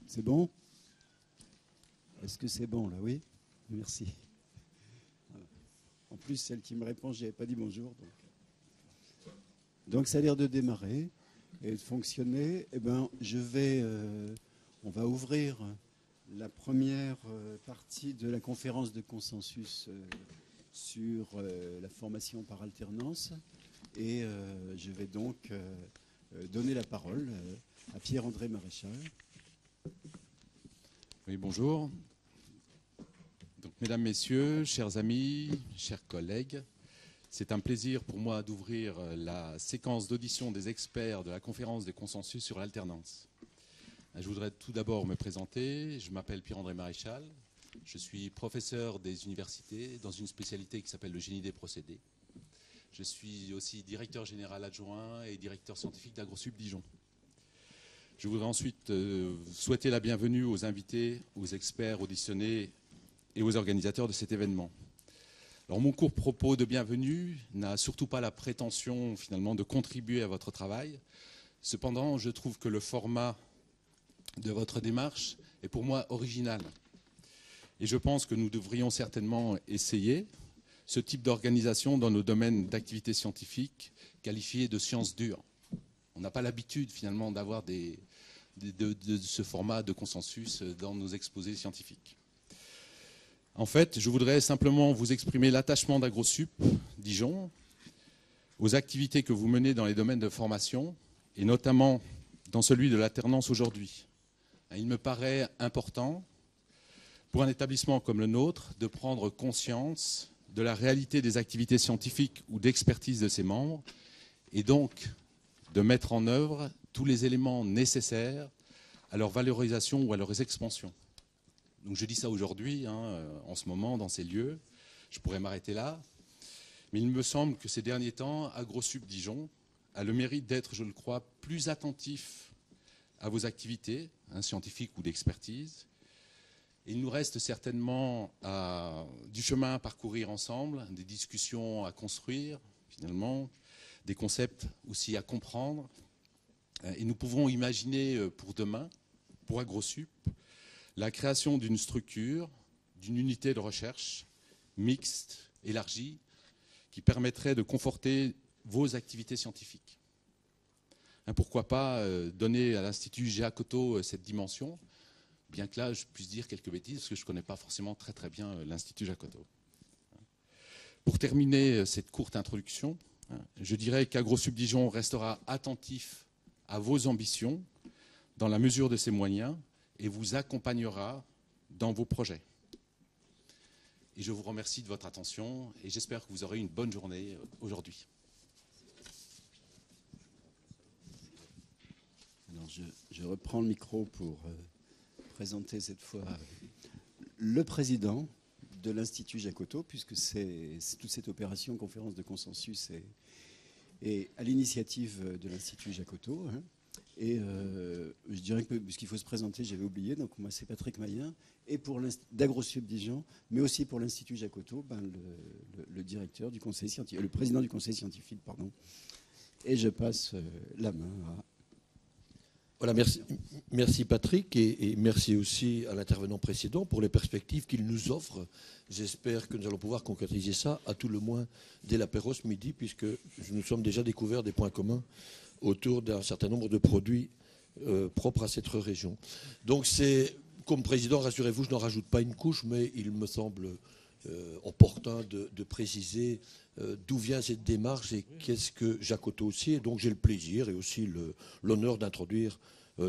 C'est bon? Est-ce que c'est bon là? Oui? Merci. Voilà. En plus, celle qui me répond, je n'avais pas dit bonjour. Donc ça a l'air de démarrer et de fonctionner. Eh ben, on va ouvrir la première partie de la conférence de consensus sur la formation par alternance. Et je vais donc donner la parole à Pierre-André Maréchal. Oui, bonjour. Donc, mesdames, messieurs, chers amis, chers collègues, c'est un plaisir pour moi d'ouvrir la séquence d'audition des experts de la conférence des consensus sur l'alternance. Je voudrais tout d'abord me présenter. Je m'appelle Pierre-André Maréchal. Je suis professeur des universités dans une spécialité qui s'appelle le génie des procédés. Je suis aussi directeur général adjoint et directeur scientifique d'AgroSup Dijon. Je voudrais ensuite souhaiter la bienvenue aux invités, aux experts auditionnés et aux organisateurs de cet événement. Alors, mon court propos de bienvenue n'a surtout pas la prétention finalement de contribuer à votre travail. Cependant, je trouve que le format de votre démarche est pour moi original. Et je pense que nous devrions certainement essayer ce type d'organisation dans nos domaines d'activité scientifique qualifiés de sciences dures. On n'a pas l'habitude finalement d'avoir de ce format de consensus dans nos exposés scientifiques. En fait, je voudrais simplement vous exprimer l'attachement d'AgroSup Dijon aux activités que vous menez dans les domaines de formation et notamment dans celui de l'alternance aujourd'hui. Il me paraît important pour un établissement comme le nôtre de prendre conscience de la réalité des activités scientifiques ou d'expertise de ses membres et donc de mettre en œuvre tous les éléments nécessaires à leur valorisation ou à leur expansion. Donc je dis ça aujourd'hui, en ce moment, dans ces lieux. Je pourrais m'arrêter là. Mais il me semble que ces derniers temps, AgroSup Dijon a le mérite d'être, je le crois, plus attentif à vos activités scientifiques ou d'expertise. Il nous reste certainement du chemin à parcourir ensemble, des discussions à construire, finalement, des concepts aussi à comprendre. Et nous pouvons imaginer pour demain, pour AgroSup, la création d'une structure, d'une unité de recherche mixte, élargie, qui permettrait de conforter vos activités scientifiques. Pourquoi pas donner à l'Institut Giacoto cette dimension, bien que là, je puisse dire quelques bêtises, parce que je ne connais pas forcément très très bien l'Institut Giacoto. Pour terminer cette courte introduction, je dirais qu'AgroSup Dijon restera attentif à vos ambitions dans la mesure de ses moyens et vous accompagnera dans vos projets. Et je vous remercie de votre attention et j'espère que vous aurez une bonne journée aujourd'hui. Alors je reprends le micro pour présenter cette fois le président de l'Institut Giacoto, puisque c'est toute cette opération conférence de consensus est à l'initiative de l'Institut Giacoto. Et je dirais que, puisqu'il faut se présenter, j'avais oublié, donc moi c'est Patrick Mayen, et pour d'AgroSup Dijon, mais aussi pour l'Institut Giacoto, le directeur du conseil scientifique, le président du conseil scientifique, pardon. Et je passe la main à... Voilà, merci Patrick et merci aussi à l'intervenant précédent pour les perspectives qu'il nous offre. J'espère que nous allons pouvoir concrétiser ça à tout le moins dès l'apéro ce midi, puisque nous sommes déjà découverts des points communs autour d'un certain nombre de produits propres à cette région. Donc c'est, comme président, rassurez-vous, je n'en rajoute pas une couche, mais il me semble opportun de préciser d'où vient cette démarche et qu'est-ce que Giacoto aussi. Et donc j'ai le plaisir et aussi l'honneur d'introduire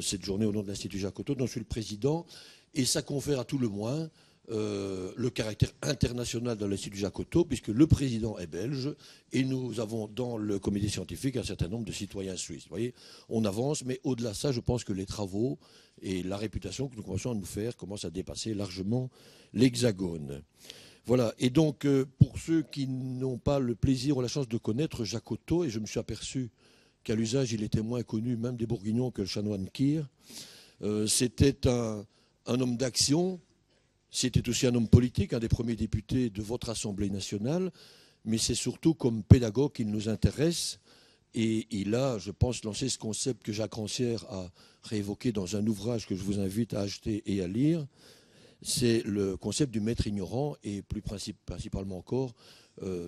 cette journée au nom de l'Institut Giacoto, dont je suis le président. Et ça confère à tout le moins le caractère international de l'Institut Giacoto, puisque le président est belge et nous avons dans le comité scientifique un certain nombre de citoyens suisses. Vous voyez, on avance, mais au-delà de ça, je pense que les travaux et la réputation que nous commençons à nous faire commencent à dépasser largement l'Hexagone. Voilà, et donc pour ceux qui n'ont pas le plaisir ou la chance de connaître Giacoto, et je me suis aperçu qu'à l'usage il était moins connu même des Bourguignons que le chanoine Kir, c'était un homme d'action, c'était aussi un homme politique, un des premiers députés de votre Assemblée nationale, mais c'est surtout comme pédagogue qu'il nous intéresse, Et il a, je pense, lancé ce concept que Jacques Rancière a réévoqué dans un ouvrage que je vous invite à acheter et à lire. C'est le concept du maître ignorant et plus principalement encore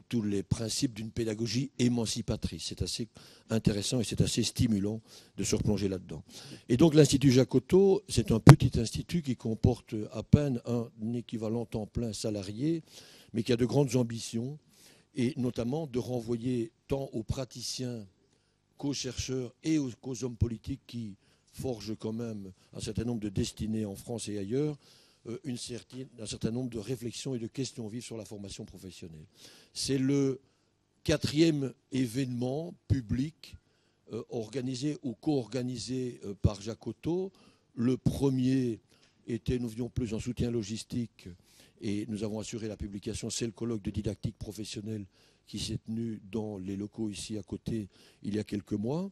tous les principes d'une pédagogie émancipatrice. C'est assez intéressant et c'est assez stimulant de se replonger là-dedans. Et donc l'Institut Jacotot, c'est un petit institut qui comporte à peine un équivalent temps plein salarié, mais qui a de grandes ambitions, et notamment de renvoyer tant aux praticiens qu'aux chercheurs et qu'aux hommes politiques qui forgent quand même un certain nombre de destinées en France et ailleurs, un certain nombre de réflexions et de questions vives sur la formation professionnelle. C'est le 4e événement public organisé ou co-organisé par Jacotot. Le premier était, nous venions plus en soutien logistique et nous avons assuré la publication, c'est le colloque de didactique professionnelle qui s'est tenu dans les locaux ici à côté il y a quelques mois.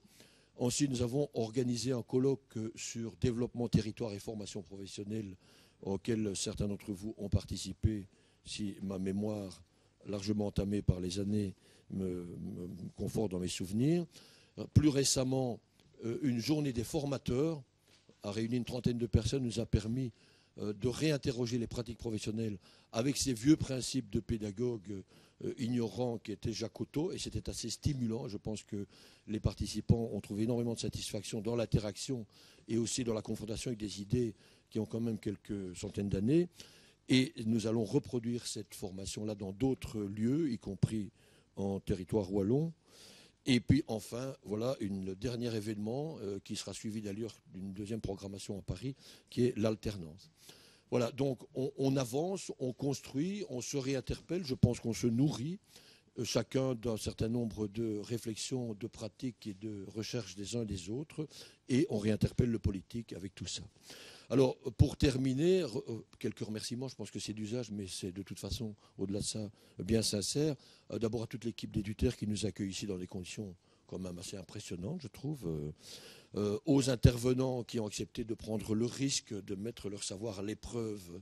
Ensuite, nous avons organisé un colloque sur développement, territoire et formation professionnelle auquel certains d'entre vous ont participé, si ma mémoire largement entamée par les années me conforte dans mes souvenirs. Plus récemment, une journée des formateurs a réuni une trentaine de personnes, nous a permis de réinterroger les pratiques professionnelles avec ces vieux principes de pédagogues ignorants qui étaient Jacotot, et c'était assez stimulant. Je pense que les participants ont trouvé énormément de satisfaction dans l'interaction et aussi dans la confrontation avec des idées qui ont quand même quelques centaines d'années. Et nous allons reproduire cette formation-là dans d'autres lieux, y compris en territoire wallon. Et puis enfin, voilà le dernier événement qui sera suivi d'ailleurs d'une deuxième programmation à Paris, qui est l'alternance. Voilà, donc on avance, on construit, on se réinterpelle, je pense qu'on se nourrit, chacun d'un certain nombre de réflexions, de pratiques et de recherches des uns et des autres, et on réinterpelle le politique avec tout ça. Alors, pour terminer, quelques remerciements, je pense que c'est d'usage, mais c'est de toute façon, au-delà de ça, bien sincère. D'abord à toute l'équipe d'Éduterre qui nous accueille ici dans des conditions quand même assez impressionnantes, je trouve. Aux intervenants qui ont accepté de prendre le risque de mettre leur savoir à l'épreuve,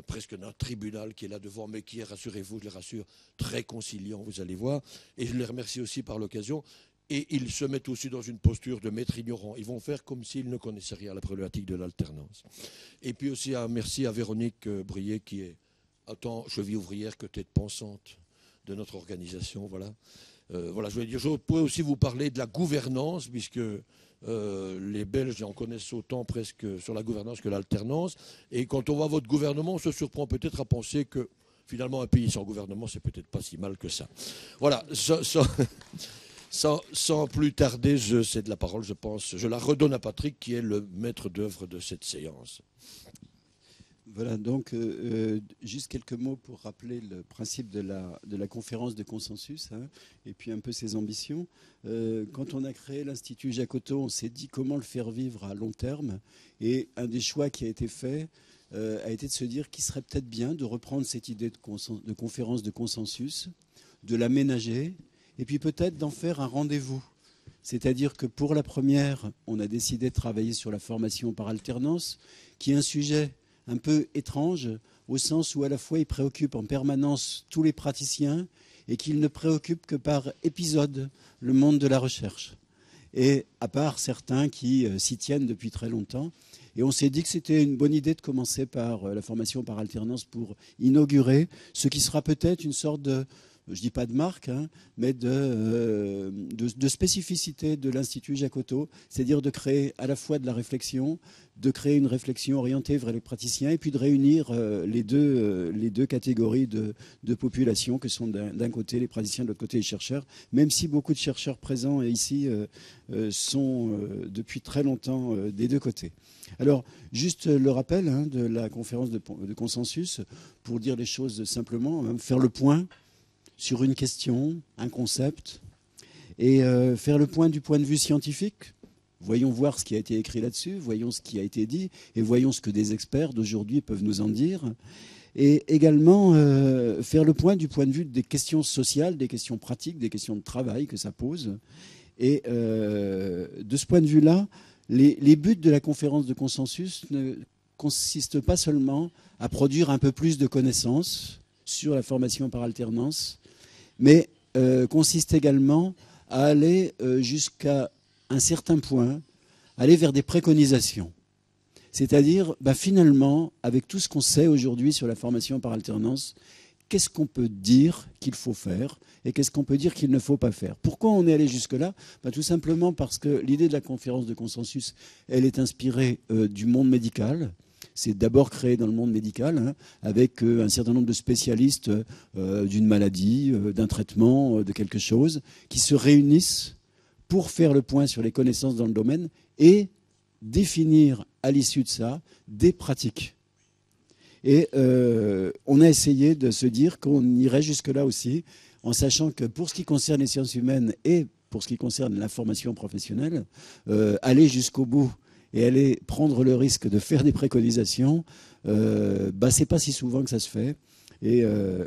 presque d'un tribunal qui est là devant, mais qui est, rassurez-vous, je les rassure, très conciliant, vous allez voir. Et je les remercie aussi par l'occasion. Et ils se mettent aussi dans une posture de maître ignorant. Ils vont faire comme s'ils ne connaissaient rien à la problématique de l'alternance. Et puis aussi un merci à Véronique Brier, qui est autant cheville ouvrière que tête pensante de notre organisation. Voilà. Voilà, je pourrais aussi vous parler de la gouvernance, puisque les Belges en connaissent autant presque sur la gouvernance que l'alternance. Et quand on voit votre gouvernement, on se surprend peut-être à penser que finalement un pays sans gouvernement, c'est peut-être pas si mal que ça. Voilà. Sans plus tarder, je cède la parole, je pense. Je la redonne à Patrick, qui est le maître d'œuvre de cette séance. Voilà, donc juste quelques mots pour rappeler le principe de la conférence de consensus, hein, et puis un peu ses ambitions. Quand on a créé l'Institut Jacotot, on s'est dit comment le faire vivre à long terme. Et un des choix qui a été fait a été de se dire qu'il serait peut-être bien de reprendre cette idée de conférence de consensus, de l'aménager, et puis peut-être d'en faire un rendez-vous. C'est-à-dire que pour la première, on a décidé de travailler sur la formation par alternance, qui est un sujet un peu étrange, au sens où à la fois il préoccupe en permanence tous les praticiens et qu'il ne préoccupe que par épisode le monde de la recherche. Et à part certains qui s'y tiennent depuis très longtemps. Et on s'est dit que c'était une bonne idée de commencer par la formation par alternance pour inaugurer ce qui sera peut-être une sorte de, je ne dis pas de marque, hein, mais de spécificité de l'Institut Jacotot, c'est-à-dire de créer à la fois de la réflexion, de créer une réflexion orientée vers les praticiens et puis de réunir les deux catégories de population que sont d'un côté les praticiens, de l'autre côté les chercheurs, même si beaucoup de chercheurs présents ici sont depuis très longtemps des deux côtés. Alors, juste le rappel hein, de la conférence de consensus, pour dire les choses simplement, hein, faire le point sur une question, un concept, et faire le point du point de vue scientifique. Voyons voir ce qui a été écrit là-dessus, voyons ce qui a été dit, et voyons ce que des experts d'aujourd'hui peuvent nous en dire. Et également faire le point du point de vue des questions sociales, des questions pratiques, des questions de travail que ça pose. Et de ce point de vue-là, les buts de la conférence de consensus ne consistent pas seulement à produire un peu plus de connaissances sur la formation par alternance, mais consiste également à aller jusqu'à un certain point, aller vers des préconisations. C'est-à-dire, finalement, avec tout ce qu'on sait aujourd'hui sur la formation par alternance, qu'est-ce qu'on peut dire qu'il faut faire et qu'est-ce qu'on peut dire qu'il ne faut pas faire. Pourquoi on est allé jusque-là? Tout simplement parce que l'idée de la conférence de consensus, elle est inspirée du monde médical. C'est d'abord créé dans le monde médical, avec un certain nombre de spécialistes d'une maladie, d'un traitement, de quelque chose, qui se réunissent pour faire le point sur les connaissances dans le domaine et définir à l'issue de ça des pratiques. Et on a essayé de se dire qu'on irait jusque-là aussi, en sachant que pour ce qui concerne les sciences humaines et pour ce qui concerne la formation professionnelle, aller jusqu'au bout et aller prendre le risque de faire des préconisations, c'est pas si souvent que ça se fait. Et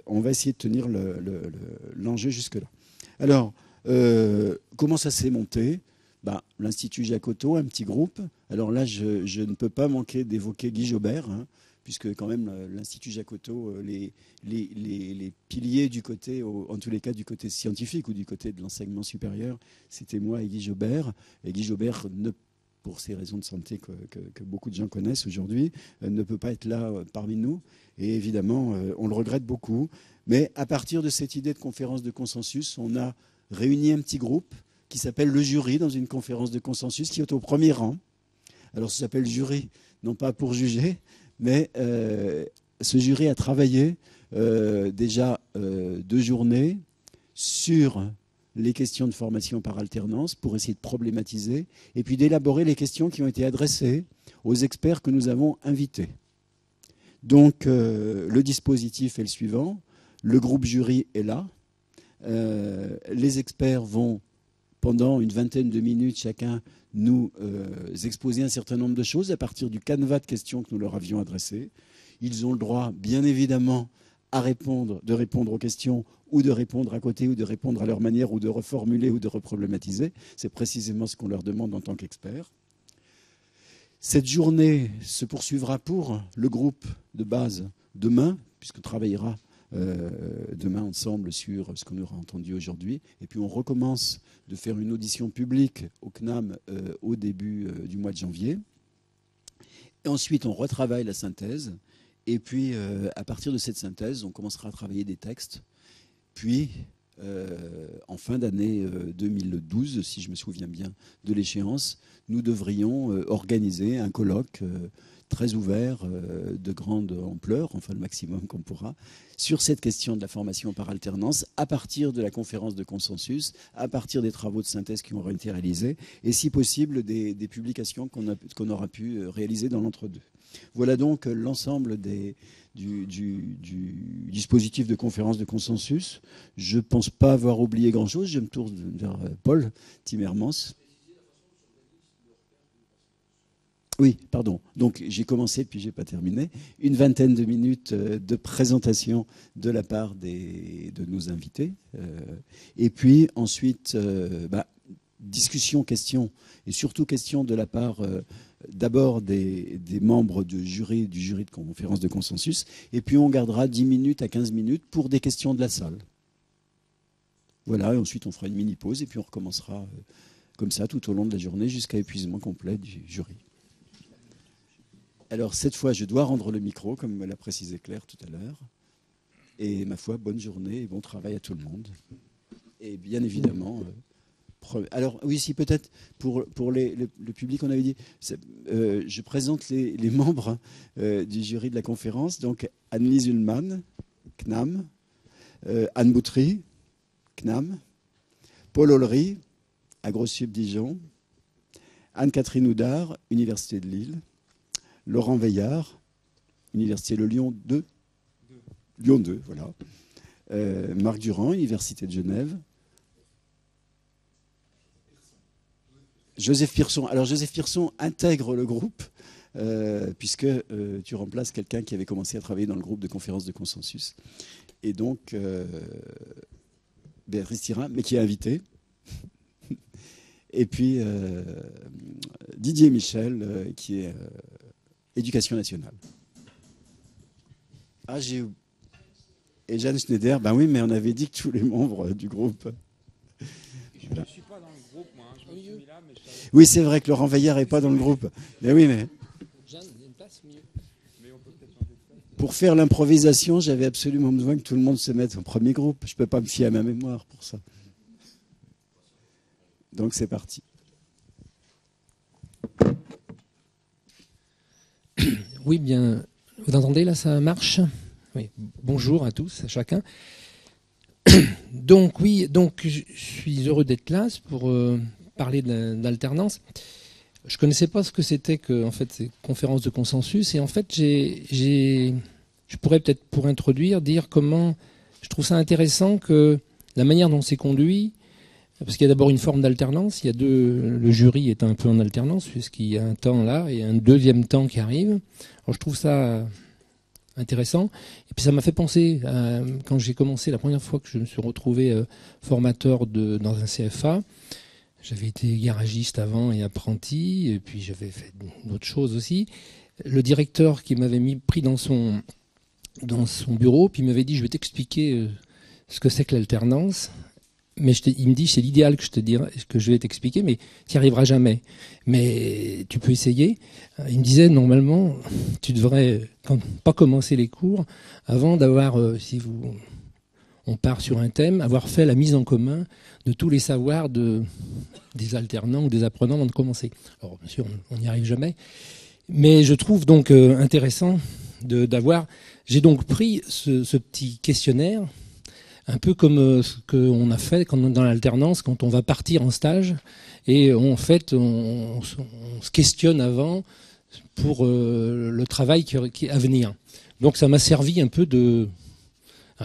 on va essayer de tenir l'enjeu jusque-là. Alors, comment ça s'est monté? L'Institut Jacotot, un petit groupe. Alors là, je ne peux pas manquer d'évoquer Guy Jobert, puisque quand même l'Institut Jacotot, les piliers du côté, en tous les cas du côté scientifique ou du côté de l'enseignement supérieur, c'était moi et Guy Jobert. Et Guy Jobert, pour ces raisons de santé que beaucoup de gens connaissent aujourd'hui, ne peut pas être là parmi nous. Et évidemment, on le regrette beaucoup. Mais à partir de cette idée de conférence de consensus, on a réuni un petit groupe qui s'appelle le jury dans une conférence de consensus qui est au premier rang. Alors ça s'appelle jury, non pas pour juger, mais ce jury a travaillé déjà 2 journées sur les questions de formation par alternance pour essayer de problématiser et puis d'élaborer les questions qui ont été adressées aux experts que nous avons invités. Donc le dispositif est le suivant, le groupe jury est là, les experts vont pendant une vingtaine de minutes chacun nous exposer un certain nombre de choses à partir du canevas de questions que nous leur avions adressées. Ils ont le droit, bien évidemment, de répondre aux questions ou de répondre à côté ou de répondre à leur manière ou de reformuler ou de reproblématiser. C'est précisément ce qu'on leur demande en tant qu'experts. Cette journée se poursuivra pour le groupe de base demain, puisqu'on travaillera demain ensemble sur ce qu'on aura entendu aujourd'hui. Et puis on recommence de faire une audition publique au CNAM au début du mois de janvier. Et ensuite, on retravaille la synthèse. Et puis, à partir de cette synthèse, on commencera à travailler des textes. Puis, en fin d'année 2012, si je me souviens bien de l'échéance, nous devrions organiser un colloque très ouvert, de grande ampleur, enfin le maximum qu'on pourra, sur cette question de la formation par alternance, à partir de la conférence de consensus, à partir des travaux de synthèse qui auront été réalisés, et si possible des publications qu'on aura pu réaliser dans l'entre-deux. Voilà donc l'ensemble du dispositif de conférence de consensus. Je ne pense pas avoir oublié grand-chose. Je me tourne vers Paul Timmermans. Oui, pardon. Donc j'ai commencé puis je n'ai pas terminé. Une vingtaine de minutes de présentation de la part de nos invités. Et puis ensuite, discussion, questions, et surtout questions de la part d'abord des membres du jury de conférence de consensus. Et puis on gardera 10 minutes à 15 minutes pour des questions de la salle. Voilà, et ensuite on fera une mini-pause et puis on recommencera comme ça tout au long de la journée jusqu'à épuisement complet du jury. Alors, cette fois, je dois rendre le micro, comme me l'a précisé Claire tout à l'heure. Et ma foi, bonne journée et bon travail à tout le monde. Et bien évidemment... alors, oui, si peut-être, pour le public, on avait dit... je présente les membres du jury de la conférence. Donc, Anne-Lise Ullmann, CNAM. Anne Boutry, CNAM. Paul Ollery, AgroSup Dijon. Anne-Catherine Houdard, Université de Lille. Laurent Veillard, Université de Lyon 2. Lyon 2, voilà. Marc Durand, Université de Genève. Joseph Pierson. Alors, Joseph Pierson intègre le groupe, puisque tu remplaces quelqu'un qui avait commencé à travailler dans le groupe de conférence de consensus. Et donc, Béatrice Thirin, mais qui est invitée. Et puis, Didier Michel, qui est... Éducation nationale. Ah, et Jeanne Schneider, ben oui, mais on avait dit que tous les membres du groupe. Voilà. Oui, c'est vrai que Laurent Veillard n'est pas dans le groupe. Mais oui, mais pour faire l'improvisation, j'avais absolument besoin que tout le monde se mette au premier groupe. Je ne peux pas me fier à ma mémoire pour ça. Donc c'est parti. Oui, bien. Vous entendez là, ça marche? Oui. Bonjour à tous, à chacun. Donc oui, donc je suis heureux d'être là pour parler d'alternance. Je connaissais pas ce que c'était que en fait ces conférences de consensus, et en fait je pourrais peut-être pour introduire dire comment je trouve ça intéressant que la manière dont c'est conduit, parce qu'il y a d'abord une forme d'alternance, le jury est un peu en alternance puisqu'il y a un temps là et un deuxième temps qui arrive. Alors je trouve ça intéressant. Et puis ça m'a fait penser à, quand j'ai commencé la première fois que je me suis retrouvé formateur dans un CFA. J'avais été garagiste avant et apprenti, et puis j'avais fait d'autres choses aussi. Le directeur qui m'avait pris dans son bureau, puis il m'avait dit, je vais t'expliquer ce que c'est que l'alternance. Mais il me dit, c'est l'idéal que je vais t'expliquer, mais tu n'y arriveras jamais. Mais tu peux essayer. Il me disait, normalement, tu devrais pas commencer les cours avant d'avoir, on part sur un thème, avoir fait la mise en commun de tous les savoirs des alternants ou des apprenants avant de commencer. Alors, bien sûr, on n'y arrive jamais. Mais je trouve donc intéressant d'avoir... J'ai donc pris ce petit questionnaire, un peu comme ce qu'on a fait dans l'alternance, quand on va partir en stage, et en fait, on se questionne avant pour le travail qui est à venir. Donc ça m'a servi un peu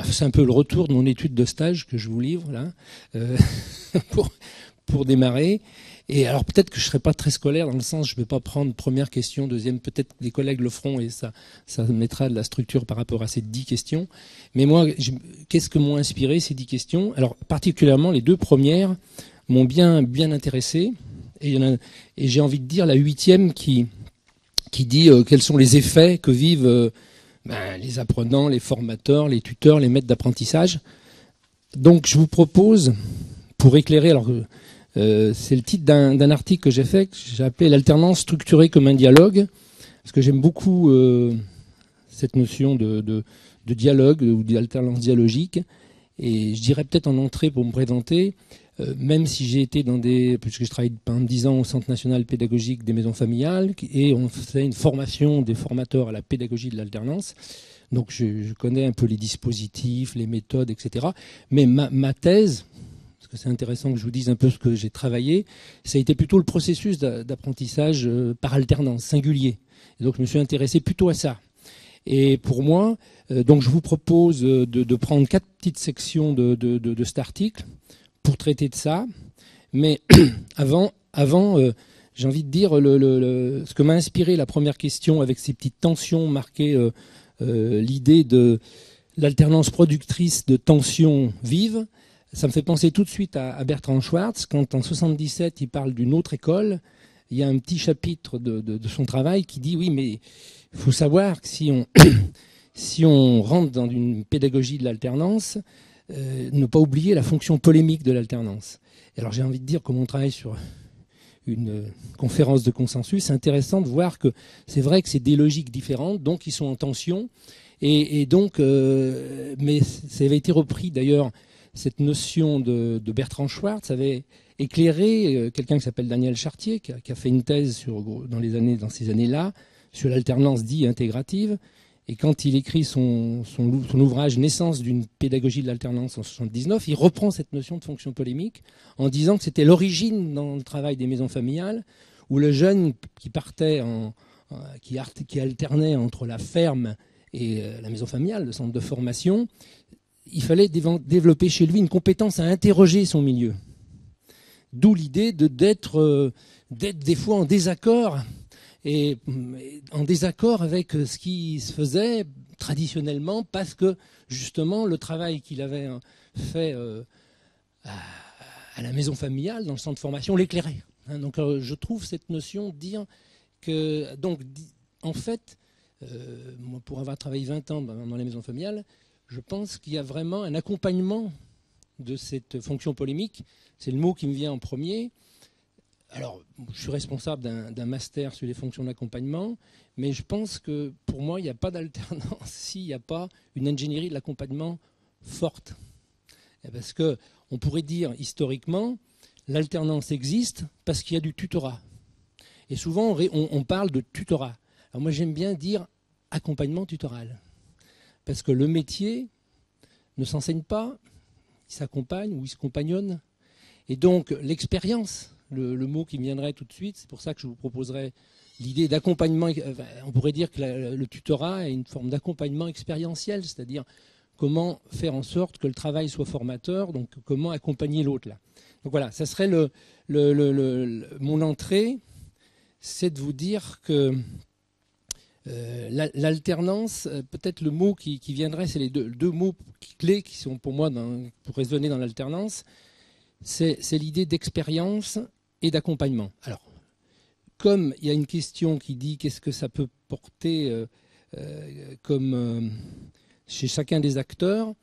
c'est un peu le retour de mon étude de stage que je vous livre là, pour démarrer. Et alors peut-être que je ne serai pas très scolaire dans le sens, je ne vais pas prendre première question, deuxième, peut-être les collègues le feront et ça mettra de la structure par rapport à ces 10 questions. Mais moi, qu'est-ce que m'ont inspiré ces 10 questions? Alors particulièrement les 2 premières m'ont bien intéressé. Et j'ai envie de dire la 8e qui dit quels sont les effets que vivent les apprenants, les formateurs, les tuteurs, les maîtres d'apprentissage. Donc je vous propose, pour éclairer... alors c'est le titre d'un article que j'ai fait, que j'ai appelé « L'alternance structurée comme un dialogue », parce que j'aime beaucoup cette notion de dialogue ou d'alternance dialogique. Et je dirais peut-être en entrée pour me présenter, même si j'ai été puisque je travaille pendant 10 ans au Centre national pédagogique des maisons familiales, et on fait une formation des formateurs à la pédagogie de l'alternance. Donc je connais un peu les dispositifs, les méthodes, etc. Mais ma thèse... parce que c'est intéressant que je vous dise un peu ce que j'ai travaillé, ça a été plutôt le processus d'apprentissage par alternance, singulier. Et donc je me suis intéressé plutôt à ça. Et pour moi, donc je vous propose de prendre 4 petites sections de cet article pour traiter de ça. Mais avant j'ai envie de dire ce que m'a inspiré la première question avec ces petites tensions marquées, l'idée de l'alternance productrice de tensions vives. Ça me fait penser tout de suite à Bertrand Schwartz, quand en 77 il parle d'une autre école. Il y a un petit chapitre de son travail qui dit oui, mais il faut savoir que si on rentre dans une pédagogie de l'alternance, ne pas oublier la fonction polémique de l'alternance. Alors j'ai envie de dire, comme on travaille sur une conférence de consensus, c'est intéressant de voir que c'est vrai que c'est des logiques différentes, donc ils sont en tension. Et donc, mais ça avait été repris d'ailleurs. Cette notion de Bertrand Schwartz avait éclairé quelqu'un qui s'appelle Daniel Chartier, qui a fait une thèse dans ces années-là sur l'alternance dite intégrative. Et quand il écrit son ouvrage « Naissance d'une pédagogie de l'alternance » en 1979, il reprend cette notion de fonction polémique en disant que c'était l'origine dans le travail des maisons familiales, où le jeune qui partait, qui alternait entre la ferme et la maison familiale, le centre de formation, il fallait développer chez lui une compétence à interroger son milieu. D'où l'idée d'être des fois en désaccord, et en désaccord avec ce qui se faisait traditionnellement, parce que justement le travail qu'il avait fait à la maison familiale, dans le centre de formation, l'éclairait. Donc je trouve cette notion de dire que, donc, en fait, moi, pour avoir travaillé 20 ans dans les maisons familiales, je pense qu'il y a vraiment un accompagnement de cette fonction polémique. C'est le mot qui me vient en premier. Alors, je suis responsable d'un master sur les fonctions d'accompagnement, mais je pense que pour moi, il n'y a pas d'alternance s'il n'y a pas une ingénierie de l'accompagnement forte. Parce qu'on pourrait dire historiquement, l'alternance existe parce qu'il y a du tutorat. Et souvent, on parle de tutorat. Alors moi, j'aime bien dire accompagnement tutoral. Parce que le métier ne s'enseigne pas, il s'accompagne ou il se compagnonne. Et donc, l'expérience, le mot qui me viendrait tout de suite, c'est pour ça que je vous proposerais l'idée d'accompagnement. On pourrait dire que le tutorat est une forme d'accompagnement expérientiel, c'est-à-dire comment faire en sorte que le travail soit formateur, donc comment accompagner l'autre là. Donc voilà, ça serait mon entrée, c'est de vous dire que l'alternance, peut-être le mot qui viendrait, c'est les deux mots clés qui sont pour moi, pour résonner dans l'alternance, c'est l'idée d'expérience et d'accompagnement. Alors, comme il y a une question qui dit qu'est-ce que ça peut porter chez chacun des acteurs,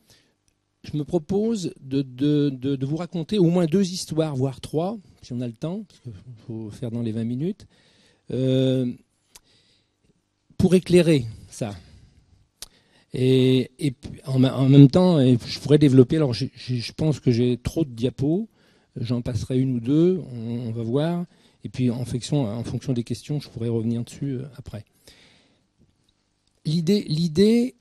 je me propose de vous raconter au moins 2 histoires, voire 3, si on a le temps, parce qu'il faut faire dans les 20 minutes, pour éclairer ça. Et en même temps, je pourrais développer, alors je pense que j'ai trop de diapos, j'en passerai 1 ou 2, on va voir, et puis en fonction des questions, je pourrais revenir dessus après. L'idée,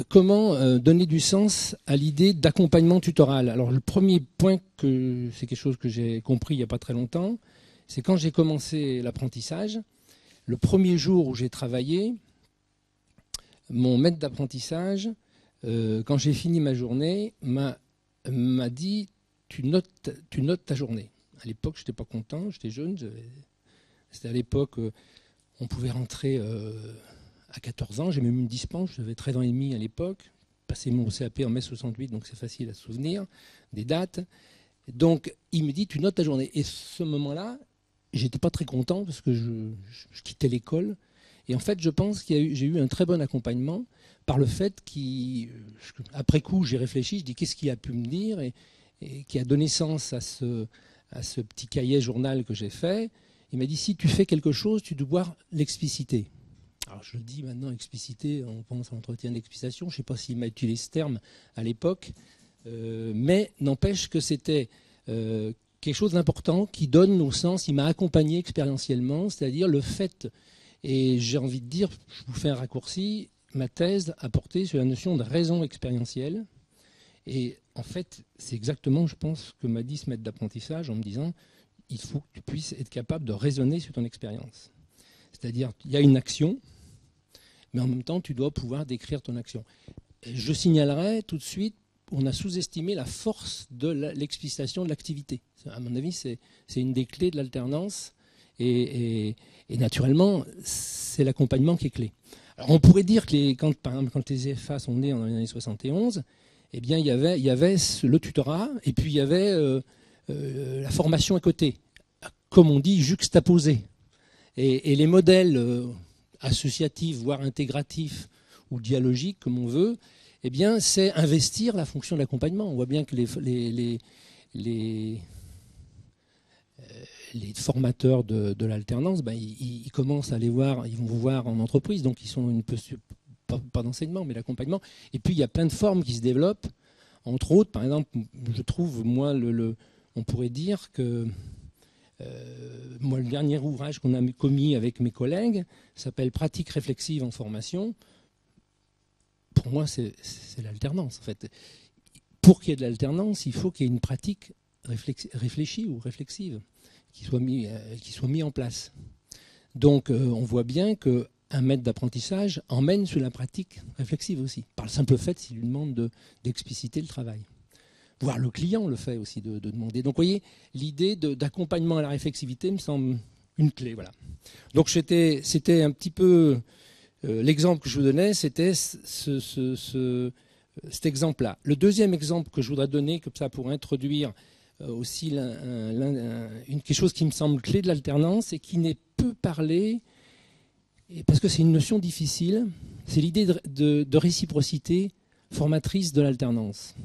comment donner du sens à l'idée d'accompagnement tutoral. Alors le premier point, c'est quelque chose que j'ai compris il n'y a pas très longtemps, c'est quand j'ai commencé l'apprentissage, le premier jour où j'ai travaillé, mon maître d'apprentissage, quand j'ai fini ma journée, m'a dit tu notes ta journée. À l'époque, je n'étais pas content, j'étais jeune. C'était à l'époque, on pouvait rentrer à 14 ans. J'ai même une dispense, j'avais 13 ans et demi à l'époque. Passé mon CAP en mai 68, donc c'est facile à se souvenir des dates. Donc, il me dit tu notes ta journée. Et ce moment-là, j'étais pas très content parce que je quittais l'école. Et en fait, je pense que j'ai eu un très bon accompagnement par le fait qu'après coup, j'ai réfléchi, je dis qu'est-ce qu'il a pu me dire et qui a donné sens à ce petit cahier journal que j'ai fait. Il m'a dit si tu fais quelque chose, tu dois l'expliciter. Alors je le dis maintenant, expliciter, on pense à l'entretien d'explicitation. Je ne sais pas s'il m'a utilisé ce terme à l'époque, mais n'empêche que c'était quelque chose d'important qui donne au sens, il m'a accompagné expérientiellement, c'est-à-dire le fait, et j'ai envie de dire, je vous fais un raccourci, ma thèse a porté sur la notion de raison expérientielle. Et en fait, c'est exactement, je pense, que m'a dit ce maître d'apprentissage en me disant il faut que tu puisses être capable de raisonner sur ton expérience. C'est-à-dire, il y a une action, mais en même temps, tu dois pouvoir décrire ton action. Et je signalerai tout de suite, on a sous-estimé la force de l'explicitation de l'activité. À mon avis, c'est une des clés de l'alternance. Et naturellement, c'est l'accompagnement qui est clé. Alors, on pourrait dire que par exemple, quand les EFA sont nés dans les années 71, eh bien, il y avait le tutorat et puis il y avait la formation à côté, comme on dit, juxtaposée. Et les modèles associatifs, voire intégratifs ou dialogiques, comme on veut, eh bien, c'est investir la fonction d'accompagnement. On voit bien que les formateurs de l'alternance, ben, ils commencent à aller voir, ils vont vous voir en entreprise, donc ils sont pas d'enseignement, mais d'accompagnement. Et puis, il y a plein de formes qui se développent. Entre autres, par exemple, je trouve, moi, on pourrait dire que moi, le dernier ouvrage qu'on a commis avec mes collègues s'appelle « Pratique réflexive en formation ». Pour moi, c'est l'alternance, en fait. Pour qu'il y ait de l'alternance, il faut qu'il y ait une pratique réfléchie ou réflexive qui soit mis en place. Donc, on voit bien qu'un maître d'apprentissage emmène sur la pratique réflexive aussi, par le simple fait s'il lui demande d'expliciter le travail. Voire le client le fait aussi, de demander. Donc, vous voyez, l'idée d'accompagnement à la réflexivité me semble une clé. Voilà. Donc, c'était un petit peu... l'exemple que je vous donnais, c'était cet exemple-là. Le deuxième exemple que je voudrais donner, comme ça, pour introduire aussi quelque chose qui me semble clé de l'alternance et qui n'est peu parlé, parce que c'est une notion difficile, c'est l'idée de réciprocité formatrice de l'alternance.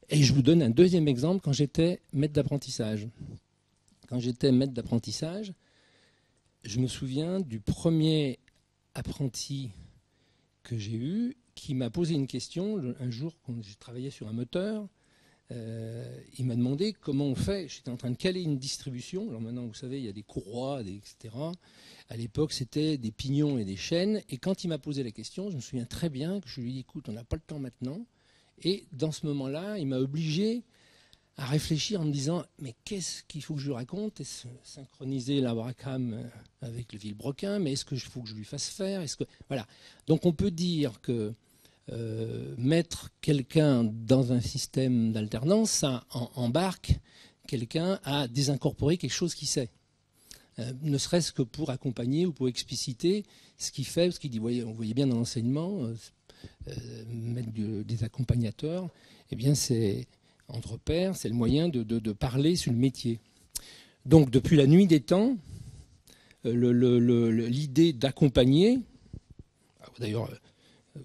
Et je vous donne un deuxième exemple quand j'étais maître d'apprentissage. quand j'étais maître d'apprentissage, je me souviens du premier apprenti que j'ai eu qui m'a posé une question un jour quand j'ai travaillé sur un moteur. Il m'a demandé comment on fait. J'étais en train de caler une distribution. Alors maintenant, vous savez, il y a des courroies, etc. À l'époque, c'était des pignons et des chaînes. Et quand il m'a posé la question, je me souviens très bien que je lui ai dit, écoute, on n'a pas le temps maintenant. Et dans ce moment-là, il m'a obligé à réfléchir en me disant, mais qu'est-ce qu'il faut que je lui raconte? Est-ce synchroniser la Bracam avec le Villebrequin? Mais est-ce qu'il faut que je lui fasse faire? Voilà. Donc on peut dire que mettre quelqu'un dans un système d'alternance, ça embarque quelqu'un à désincorporer quelque chose qu'il sait. Ne serait-ce que pour accompagner ou pour expliciter ce qu'il fait, ce qu'il dit. On voyait bien dans l'enseignement, mettre des accompagnateurs, eh bien c'est entre pairs, c'est le moyen de parler sur le métier. Donc depuis la nuit des temps, l'idée d'accompagner, d'ailleurs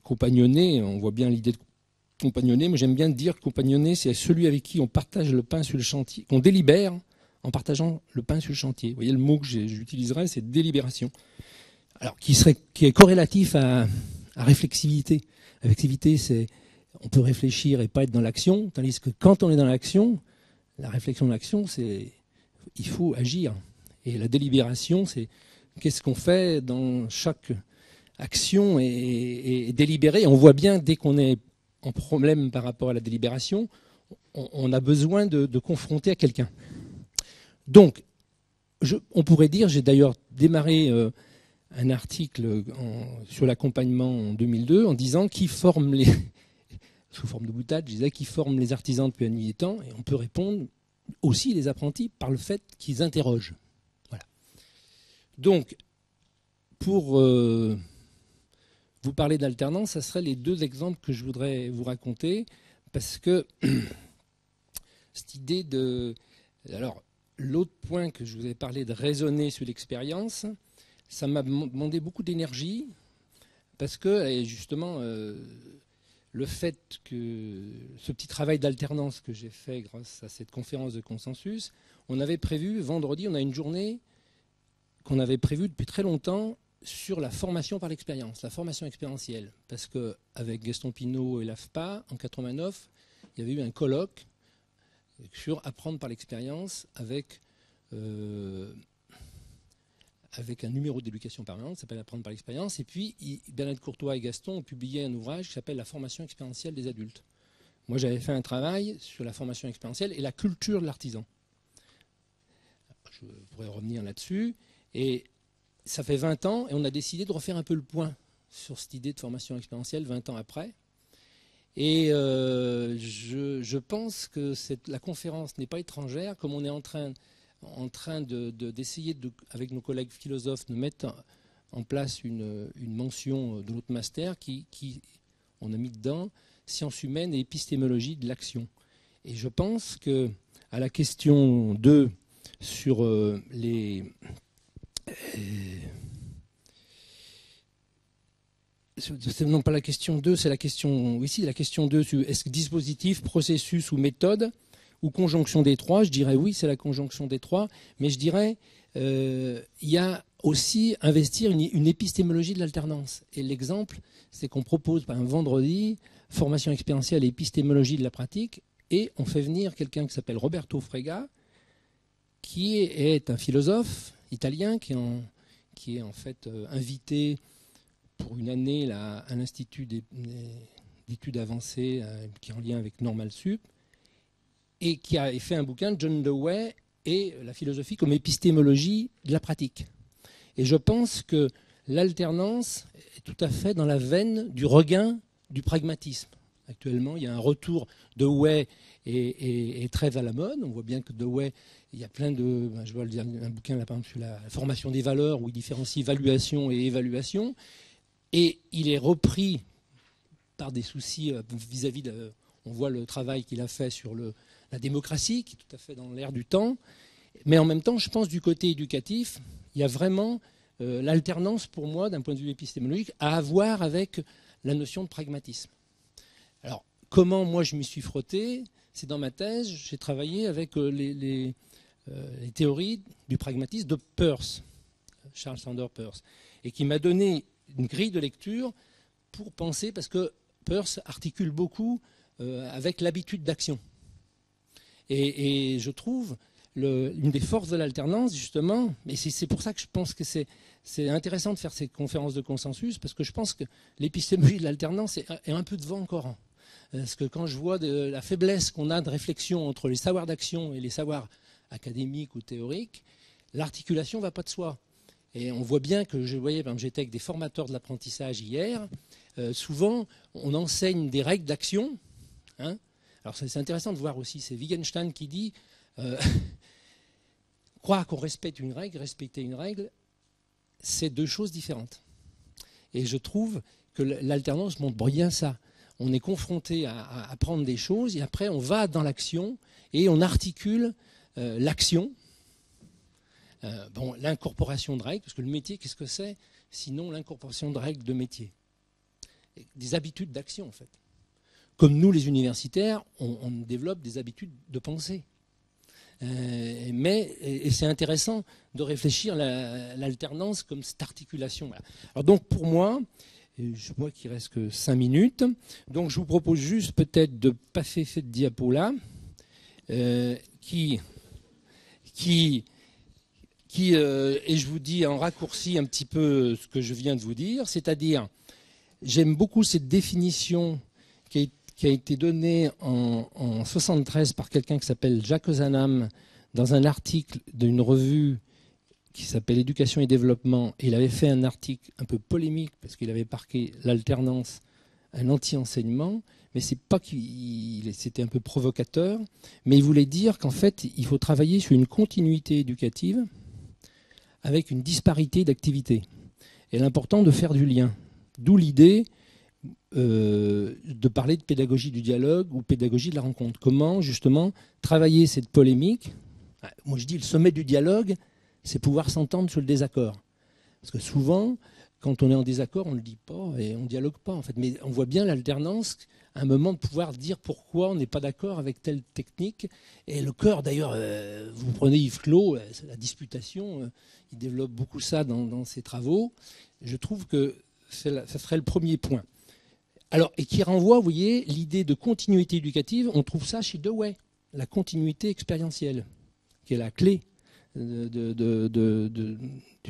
compagnonner, on voit bien l'idée de compagnonner, mais j'aime bien dire que compagnonner, c'est celui avec qui on partage le pain sur le chantier, qu'on délibère en partageant le pain sur le chantier. Vous voyez, le mot que j'utiliserais, c'est délibération. Alors, qui est corrélatif à réflexivité. Réflexivité, c'est on peut réfléchir et pas être dans l'action, tandis que quand on est dans l'action, la réflexion de l'action, c'est il faut agir. Et la délibération, c'est qu'est-ce qu'on fait dans chaque action et délibérer. On voit bien, dès qu'on est en problème par rapport à la délibération, on a besoin de confronter à quelqu'un. Donc, on pourrait dire, j'ai d'ailleurs démarré un article sur l'accompagnement en 2002 en disant qui forme les... sous forme de boutade, je disais qui forme les artisans depuis la nuit des temps, et on peut répondre aussi les apprentis par le fait qu'ils interrogent. Voilà. Donc, pour vous parler d'alternance, ça serait les deux exemples que je voudrais vous raconter, parce que cette idée de... Alors, l'autre point que je vous ai parlé de raisonner sur l'expérience, ça m'a demandé beaucoup d'énergie, parce que, et justement... le fait que ce petit travail d'alternance que j'ai fait grâce à cette conférence de consensus, on avait prévu, vendredi, on a une journée qu'on avait prévue depuis très longtemps sur la formation par l'expérience, la formation expérientielle. Parce qu'avec Gaston Pinault et l'AFPA, en 89, il y avait eu un colloque sur apprendre par l'expérience avec un numéro d'éducation permanente, ça s'appelle Apprendre par l'expérience. Et puis, Bernadette Courtois et Gaston ont publié un ouvrage qui s'appelle La formation expérientielle des adultes. Moi, j'avais fait un travail sur la formation expérientielle et la culture de l'artisan. Je pourrais revenir là-dessus. Et ça fait 20 ans, et on a décidé de refaire un peu le point sur cette idée de formation expérientielle 20 ans après. Et je pense que la conférence n'est pas étrangère, comme on est en train d'essayer, avec nos collègues philosophes, de mettre en place une mention de notre master qui, on a mis dedans, sciences humaines et épistémologie de l'action. Et je pense qu'à la question 2 sur non pas la question 2, c'est la question... Oui, si, la question 2, est-ce que dispositif, processus ou méthode ou conjonction des trois? Je dirais oui, c'est la conjonction des trois, mais je dirais il y a aussi investir une épistémologie de l'alternance. Et l'exemple, c'est qu'on propose un vendredi formation expérientielle et épistémologie de la pratique, et on fait venir quelqu'un qui s'appelle Roberto Frega, qui est un philosophe italien qui est en fait invité pour une année là, à l'Institut d'études avancées qui est en lien avec Normal Sup, et qui a fait un bouquin, John Dewey et la philosophie comme épistémologie de la pratique. Et je pense que l'alternance est tout à fait dans la veine du regain du pragmatisme. Actuellement, il y a un retour. Dewey est très à la mode. On voit bien que Dewey, il y a plein de... Je vois un bouquin là, par exemple, sur la formation des valeurs, où il différencie évaluation et évaluation. Et il est repris par des soucis vis-à-vis de... On voit le travail qu'il a fait sur la démocratie, qui est tout à fait dans l'air du temps. Mais en même temps, je pense du côté éducatif, il y a vraiment l'alternance, pour moi, d'un point de vue épistémologique, à avoir avec la notion de pragmatisme. Alors, comment moi je m'y suis frotté? C'est dans ma thèse, j'ai travaillé avec les théories du pragmatisme de Peirce, Charles Sandor Peirce, et qui m'a donné une grille de lecture pour penser, parce que Peirce articule beaucoup avec l'habitude d'action. Et je trouve une des forces de l'alternance, justement, et c'est pour ça que je pense que c'est intéressant de faire ces conférences de consensus, parce que je pense que l'épistémologie de l'alternance est un peu devant encore. Parce que quand je vois la faiblesse qu'on a de réflexion entre les savoirs d'action et les savoirs académiques ou théoriques, l'articulation ne va pas de soi. Et on voit bien que, je voyais, par exemple, j'étais avec des formateurs de l'apprentissage hier, souvent on enseigne des règles d'action. Hein. Alors c'est intéressant de voir aussi, c'est Wittgenstein qui dit croire qu'on respecte une règle, respecter une règle, c'est deux choses différentes. Et je trouve que l'alternance montre bien ça. On est confronté à apprendre des choses et après on va dans l'action et on articule l'action. L'incorporation de règles, parce que le métier, qu'est-ce que c'est sinon l'incorporation de règles de métier? Des habitudes d'action, en fait. Comme nous, les universitaires, on développe des habitudes de pensée. Et c'est intéressant de réfléchir l'alternance comme cette articulation. Voilà. Alors donc, pour moi, je vois qu'il ne reste que 5 minutes, donc je vous propose juste peut-être de passer cette diapo-là, qui et je vous dis en raccourci un petit peu ce que je viens de vous dire, c'est-à-dire, j'aime beaucoup cette définition qui a été donnée en 1973 par quelqu'un qui s'appelle Jacques Ozanam dans un article d'une revue qui s'appelle Éducation et Développement. Et il avait fait un article un peu polémique parce qu'il avait marqué l'alternance, un anti-enseignement, mais c'est pas c'était un peu provocateur, mais il voulait dire qu'en fait, il faut travailler sur une continuité éducative avec une disparité d'activités. Et l'important de faire du lien. D'où l'idée de parler de pédagogie du dialogue ou pédagogie de la rencontre. Comment, justement, travailler cette polémique. Moi, je dis le sommet du dialogue, c'est pouvoir s'entendre sur le désaccord. Parce que souvent, quand on est en désaccord, on ne le dit pas et on ne dialogue pas, en fait. Mais on voit bien l'alternance, un moment de pouvoir dire pourquoi on n'est pas d'accord avec telle technique. Et le cœur, d'ailleurs, vous prenez Yves Clos, la disputation, il développe beaucoup ça dans ses travaux. Je trouve que ça serait le premier point. Alors, et qui renvoie, vous voyez, l'idée de continuité éducative, on trouve ça chez Dewey, la continuité expérientielle, qui est la clé du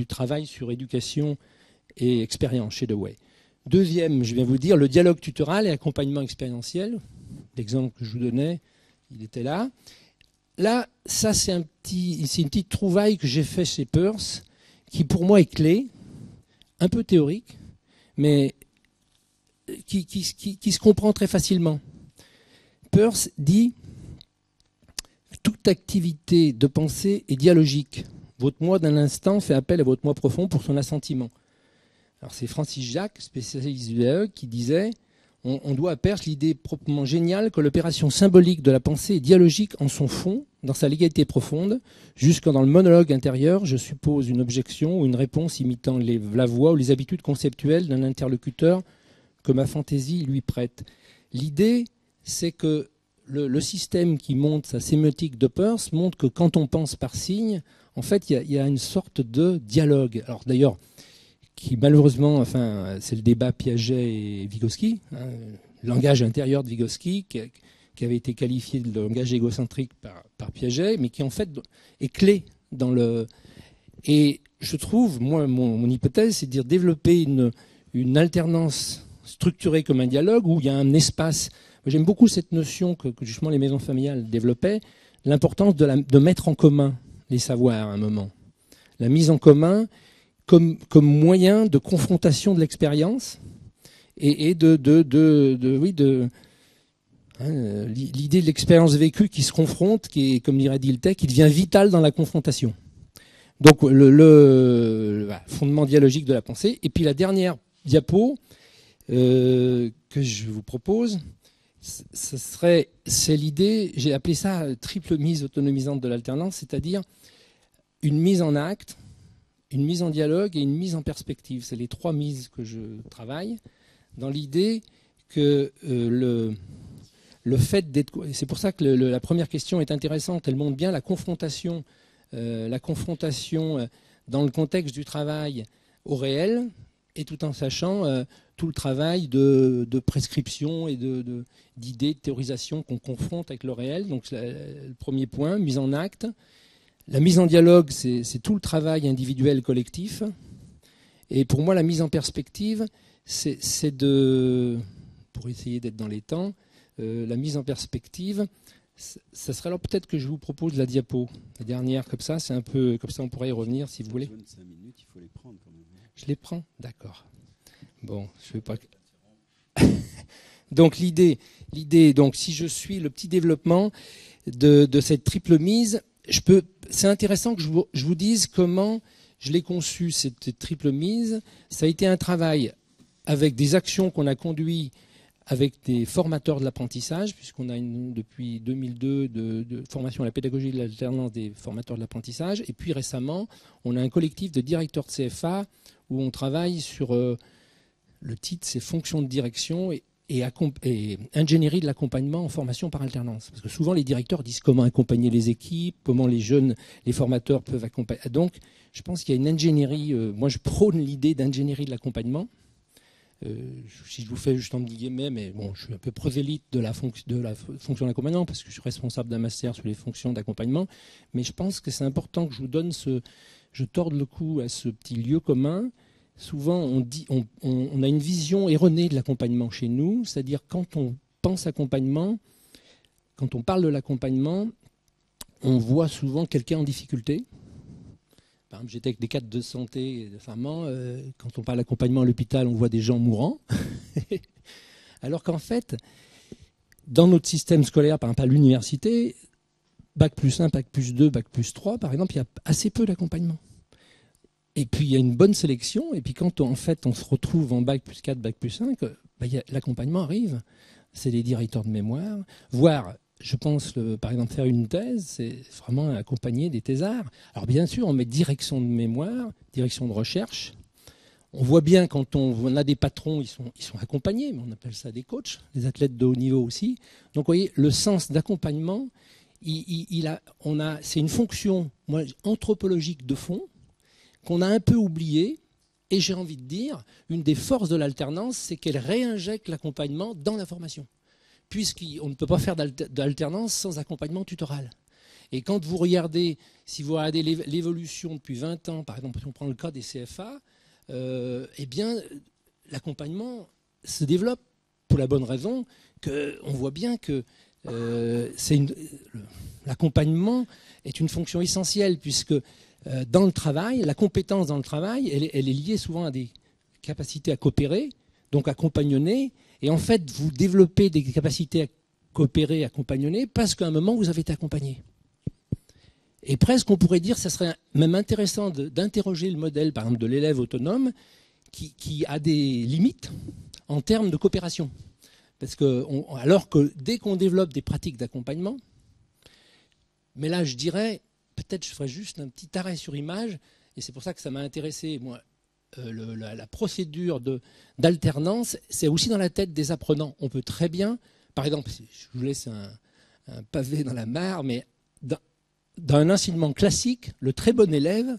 travail sur éducation et expérience chez Dewey. Deuxième, je viens vous dire, le dialogue tutoral et accompagnement expérientiel. L'exemple que je vous donnais, il était là. Là, ça, c'est une petite trouvaille que j'ai faite chez Peirce, qui pour moi est clé, un peu théorique, mais qui se comprend très facilement. Peirce dit « Toute activité de pensée est dialogique. Votre moi d'un instant fait appel à votre moi profond pour son assentiment. » Alors c'est Francis Jacques, spécialiste du dialogue, qui disait on doit à Peirce l'idée proprement géniale que l'opération symbolique de la pensée est dialogique en son fond, dans sa légalité profonde, jusque dans le monologue intérieur, je suppose une objection ou une réponse imitant la voix ou les habitudes conceptuelles d'un interlocuteur que ma fantaisie lui prête. L'idée, c'est que le système qui montre sa sémiotique de Peirce montre que quand on pense par signe, en fait, il y a une sorte de dialogue. Alors d'ailleurs, qui malheureusement, enfin, c'est le débat Piaget et Vygotsky, hein, le langage intérieur de Vygotsky, qui avait été qualifié de langage égocentrique par Piaget, mais qui en fait est clé dans le... Et je trouve, moi, mon hypothèse, c'est de dire développer une alternance structurée comme un dialogue où il y a un espace. J'aime beaucoup cette notion que justement les maisons familiales développaient, l'importance de mettre en commun les savoirs à un moment. La mise en commun comme moyen de confrontation de l'expérience et l'idée de l'expérience vécue qui se confronte, qui est, comme dirait Dilthey, qui devient vitale dans la confrontation. Donc le fondement dialogique de la pensée. Et puis la dernière diapo que je vous propose, c'est l'idée, j'ai appelé ça triple mise autonomisante de l'alternance, c'est-à-dire une mise en acte, une mise en dialogue et une mise en perspective. C'est les 3 mises que je travaille, dans l'idée que le fait d'être. C'est pour ça que la première question est intéressante. Elle montre bien la confrontation dans le contexte du travail au réel, et tout en sachant tout le travail de prescription et d'idées, de théorisation qu'on confronte avec le réel. Donc le premier point, mise en acte. La mise en dialogue, c'est tout le travail individuel collectif. Et pour moi, la mise en perspective, c'est pour essayer d'être dans les temps, la mise en perspective, ça serait alors peut-être que je vous propose la diapo, la dernière, comme ça, c'est un peu, comme ça on pourrait y revenir si vous voulez. 25 minutes, il faut les prendre quand même. Je les prends, d'accord. Bon, je vais pas. Donc l'idée, donc si je suis le petit développement de cette triple mise, c'est intéressant que je vous dise comment je l'ai conçu, cette triple mise. Ça a été un travail avec des actions qu'on a conduites avec des formateurs de l'apprentissage, puisqu'on a depuis 2002 de formation à la pédagogie de l'alternance des formateurs de l'apprentissage. Et puis récemment, on a un collectif de directeurs de CFA où on travaille sur, le titre, c'est fonctions de direction et ingénierie de l'accompagnement en formation par alternance. Parce que souvent, les directeurs disent comment accompagner les équipes, comment les formateurs peuvent accompagner. Donc, je pense qu'il y a une ingénierie. Moi, je prône l'idée d'ingénierie de l'accompagnement. Si je vous fais juste en guillemets, mais bon, je suis un peu prosélyte de la fonction d'accompagnement parce que je suis responsable d'un master sur les fonctions d'accompagnement. Mais je pense que c'est important que je vous donne je torde le cou à ce petit lieu commun. Souvent, on a une vision erronée de l'accompagnement chez nous, c'est-à-dire quand on pense accompagnement, quand on parle de l'accompagnement, on voit souvent quelqu'un en difficulté. Par exemple, j'étais avec des cadres de santé récemment. Quand on parle d'accompagnement à l'hôpital, on voit des gens mourants. Alors qu'en fait, dans notre système scolaire, par exemple à l'université, Bac plus 1, Bac plus 2, Bac plus 3, par exemple, il y a assez peu d'accompagnement. Et puis, il y a une bonne sélection. Et puis, quand on se retrouve en Bac plus 4, Bac plus 5, l'accompagnement arrive. C'est les directeurs de mémoire, voire... Je pense, par exemple, faire une thèse, c'est vraiment accompagner des thésards. Alors bien sûr, on met direction de mémoire, direction de recherche. On voit bien quand on a des patrons, ils sont accompagnés, mais on appelle ça des coachs, des athlètes de haut niveau aussi. Donc vous voyez, le sens d'accompagnement, c'est une fonction anthropologique de fond qu'on a un peu oubliée. Et j'ai envie de dire, une des forces de l'alternance, c'est qu'elle réinjecte l'accompagnement dans la formation. Puisqu'on ne peut pas faire d'alternance sans accompagnement tutoral. Et quand vous regardez, si vous regardez l'évolution depuis 20 ans, par exemple, si on prend le cas des CFA, eh bien, l'accompagnement se développe pour la bonne raison qu'on voit bien que l'accompagnement est une fonction essentielle, puisque dans le travail, la compétence dans le travail, elle est liée souvent à des capacités à coopérer, donc à compagnonner. Et en fait, vous développez des capacités à coopérer, à compagnonner, parce qu'à un moment, vous avez été accompagné. Et presque, on pourrait dire, ça serait même intéressant d'interroger le modèle, par exemple, de l'élève autonome, qui a des limites en termes de coopération. Parce que, alors que dès qu'on développe des pratiques d'accompagnement, mais là, je dirais, peut-être je ferais juste un petit arrêt sur image, et c'est pour ça que ça m'a intéressé, moi, la procédure d'alternance, c'est aussi dans la tête des apprenants. On peut très bien, par exemple, je vous laisse un pavé dans la mare, mais dans un enseignement classique, le très bon élève,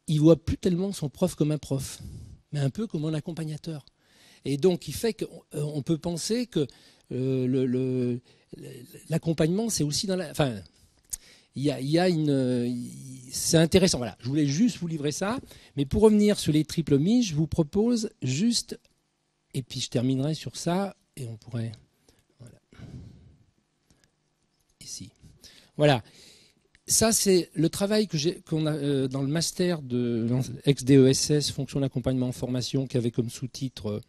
il voit plus tellement son prof comme un prof, mais un peu comme un accompagnateur. Et donc, il fait qu'on peut penser que l'accompagnement, c'est aussi dans la... Enfin, c'est intéressant. Voilà, je voulais juste vous livrer ça. Mais pour revenir sur les triples mises, je vous propose juste, et puis je terminerai sur ça, et on pourrait... Voilà. Ici. Voilà. Ça, c'est le travail qu'on a dans le master de ex-DESS, fonction d'accompagnement en formation, qui avait comme sous-titre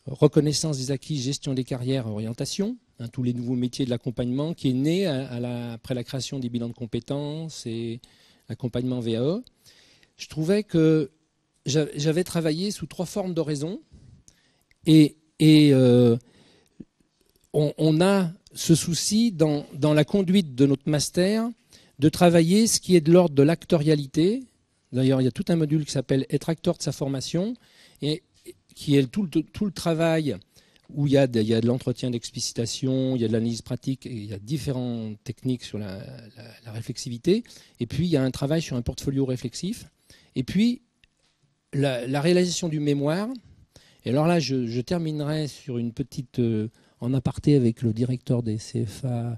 reconnaissance des acquis, gestion des carrières, orientation, tous les nouveaux métiers de l'accompagnement, qui est né après la création des bilans de compétences et accompagnement VAE. Je trouvais que j'avais travaillé sous 3 formes d'oraison et on a ce souci dans la conduite de notre master de travailler ce qui est de l'ordre de l'actorialité. D'ailleurs, il y a tout un module qui s'appelle « Être acteur de sa formation » et qui est tout le travail où il y a de l'entretien d'explicitation, il y a de l'analyse pratique, et il y a différentes techniques sur la réflexivité. Et puis, il y a un travail sur un portfolio réflexif. Et puis, la réalisation du mémoire. Et alors là, je terminerai sur une petite en aparté avec le directeur des CFA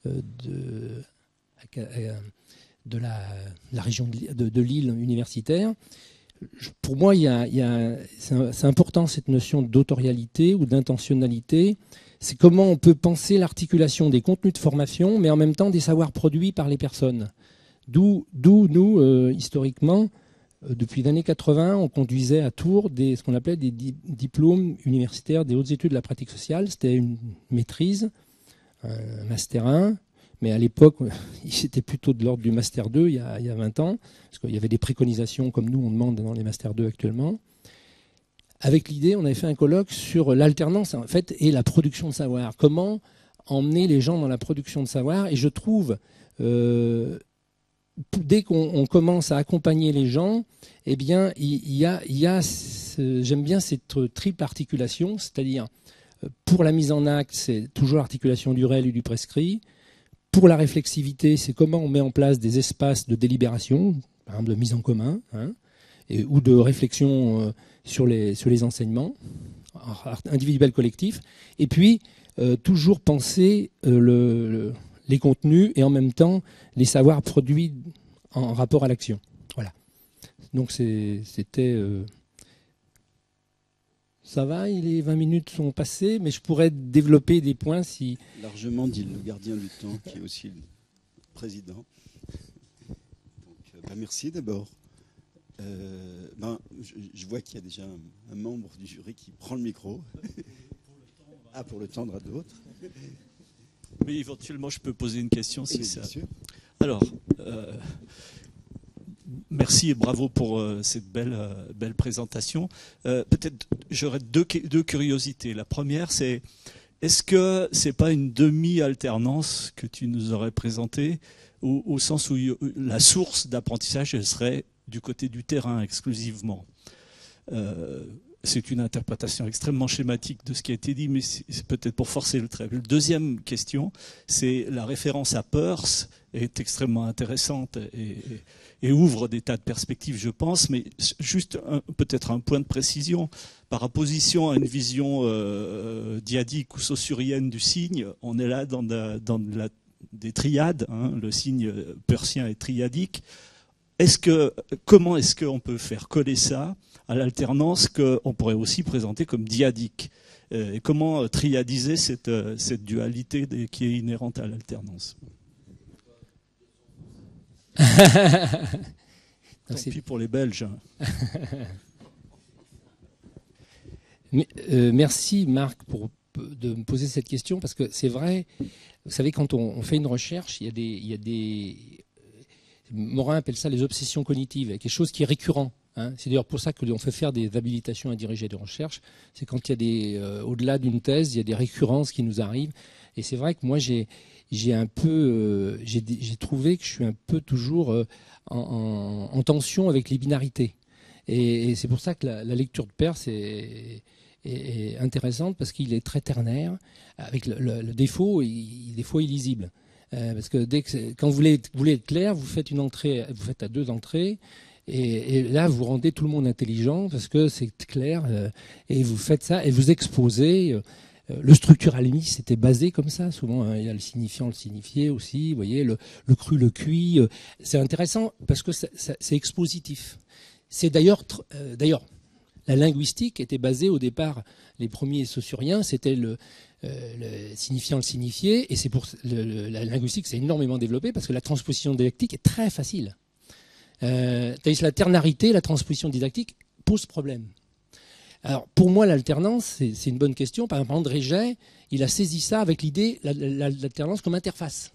de la région de Lille universitaire. Pour moi, c'est important cette notion d'autorialité ou d'intentionnalité. C'est comment on peut penser l'articulation des contenus de formation, mais en même temps des savoirs produits par les personnes. D'où nous, historiquement, depuis les années 80, on conduisait à Tours ce qu'on appelait des diplômes universitaires des hautes études de la pratique sociale. C'était une maîtrise, un master 1. Mais à l'époque, c'était plutôt de l'ordre du Master 2, il y a 20 ans, parce qu'il y avait des préconisations comme nous, on demande dans les Master 2 actuellement. Avec l'idée, on avait fait un colloque sur l'alternance, en fait, et la production de savoir. Comment emmener les gens dans la production de savoir. Et je trouve, dès qu'on commence à accompagner les gens, eh bien, j'aime bien cette triple articulation, c'est-à-dire, pour la mise en acte, c'est toujours l'articulation du réel et du prescrit. Pour la réflexivité, c'est comment on met en place des espaces de délibération, par exemple de mise en commun, ou de réflexion sur les enseignements, individuels, collectifs. Et puis, toujours penser les contenus et en même temps les savoirs produits en rapport à l'action. Voilà. Donc c'était... Ça va, les 20 minutes sont passées, mais je pourrais développer des points si... Largement, dit le gardien du temps, qui est aussi le président. Donc, merci d'abord. Je vois qu'il y a déjà un membre du jury qui prend le micro. Pour le tendre à d'autres. Mais éventuellement, je peux poser une question si ça... Bien sûr. Alors... Merci et bravo pour cette belle présentation. Peut-être j'aurais deux curiosités. La première, c'est est-ce que c'est pas une demi-alternance que tu nous aurais présentée au sens où la source d'apprentissage elle serait du côté du terrain exclusivement. C'est une interprétation extrêmement schématique de ce qui a été dit, mais c'est peut-être pour forcer le trait. La deuxième question, c'est la référence à Peirce est extrêmement intéressante et ouvre des tas de perspectives, je pense, mais juste peut-être un point de précision. Par opposition à une vision dyadique ou saussurienne du signe, on est là dans des triades, le signe peircien est triadique. Comment est-ce qu'on peut faire coller ça à l'alternance qu'on pourrait aussi présenter comme dyadique, et comment triadiser cette dualité qui est inhérente à l'alternance. Tant pis pour les Belges. Merci Marc de me poser cette question, parce que c'est vrai, vous savez, quand on fait une recherche, il y a des Morin appelle ça les obsessions cognitives, quelque chose qui est récurrent. C'est d'ailleurs pour ça qu'on fait faire des habilitations à diriger des recherches. C'est quand il y a au-delà d'une thèse, il y a des récurrences qui nous arrivent. Et c'est vrai que moi, j'ai trouvé que je suis un peu toujours en tension avec les binarités. Et c'est pour ça que la lecture de Peirce est intéressante, parce qu'il est très ternaire, avec le défaut, des fois illisible. Parce que quand vous voulez être clair, vous faites vous faites à 2 entrées, et là vous rendez tout le monde intelligent parce que c'est clair, et vous faites ça et vous exposez. Le structuralisme c'était basé comme ça souvent. Il y a le signifiant, le signifié aussi. Vous voyez le cru, le cuit. C'est intéressant parce que c'est expositif. C'est d'ailleurs la linguistique était basée au départ. Les premiers saussuriens, c'était le signifiant, le signifié, et c'est pour la linguistique s'est énormément développée parce que la transposition didactique est très facile. La ternarité, la transposition didactique pose problème. Alors pour moi, l'alternance, c'est une bonne question. Par exemple, André Jay, il a saisi ça avec l'idée l'alternance comme interface,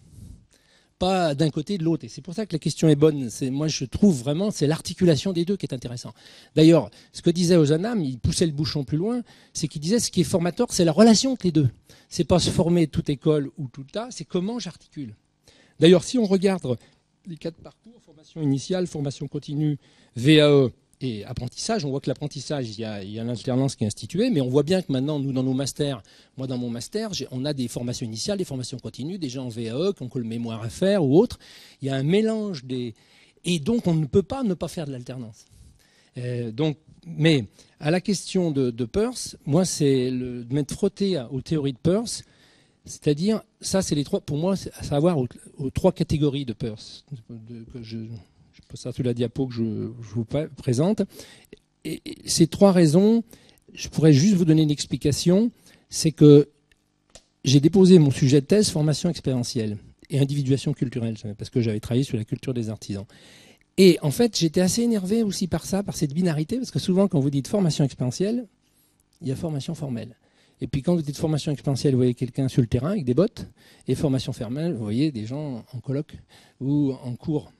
pas d'un côté et de l'autre. Et c'est pour ça que la question est bonne. Moi, je trouve vraiment, c'est l'articulation des deux qui est intéressant. D'ailleurs, ce que disait Ozanam, il poussait le bouchon plus loin, c'est qu'il disait ce qui est formateur, c'est la relation entre les deux. C'est pas se former toute école ou tout tas, c'est comment j'articule. D'ailleurs, si on regarde les 4 parcours, formation initiale, formation continue, VAE et apprentissage. On voit que l'apprentissage, il y a l'alternance qui est instituée, mais on voit bien que maintenant, nous, dans nos masters, moi, dans mon master, on a des formations initiales, des formations continues, des gens en VAE qui ont que le mémoire à faire ou autre. Il y a un mélange des... Et donc, on ne peut pas ne pas faire de l'alternance. Mais à la question de Peirce, moi, c'est de m'être frotté aux théories de Peirce, c'est-à-dire, ça, c'est les trois, pour moi, c'est à savoir aux trois catégories de Peirce, que je pose ça sous la diapo que je vous présente. Et ces trois raisons, je pourrais juste vous donner une explication, c'est que j'ai déposé mon sujet de thèse, formation expérientielle et individuation culturelle, parce que j'avais travaillé sur la culture des artisans. Et en fait, j'étais assez énervé aussi par ça, par cette binarité, parce que souvent, quand vous dites formation expérientielle, il y a formation formelle. Et puis quand vous dites formation expérientielle, vous voyez quelqu'un sur le terrain avec des bottes, et formation formelle, vous voyez des gens en colloque ou en cours.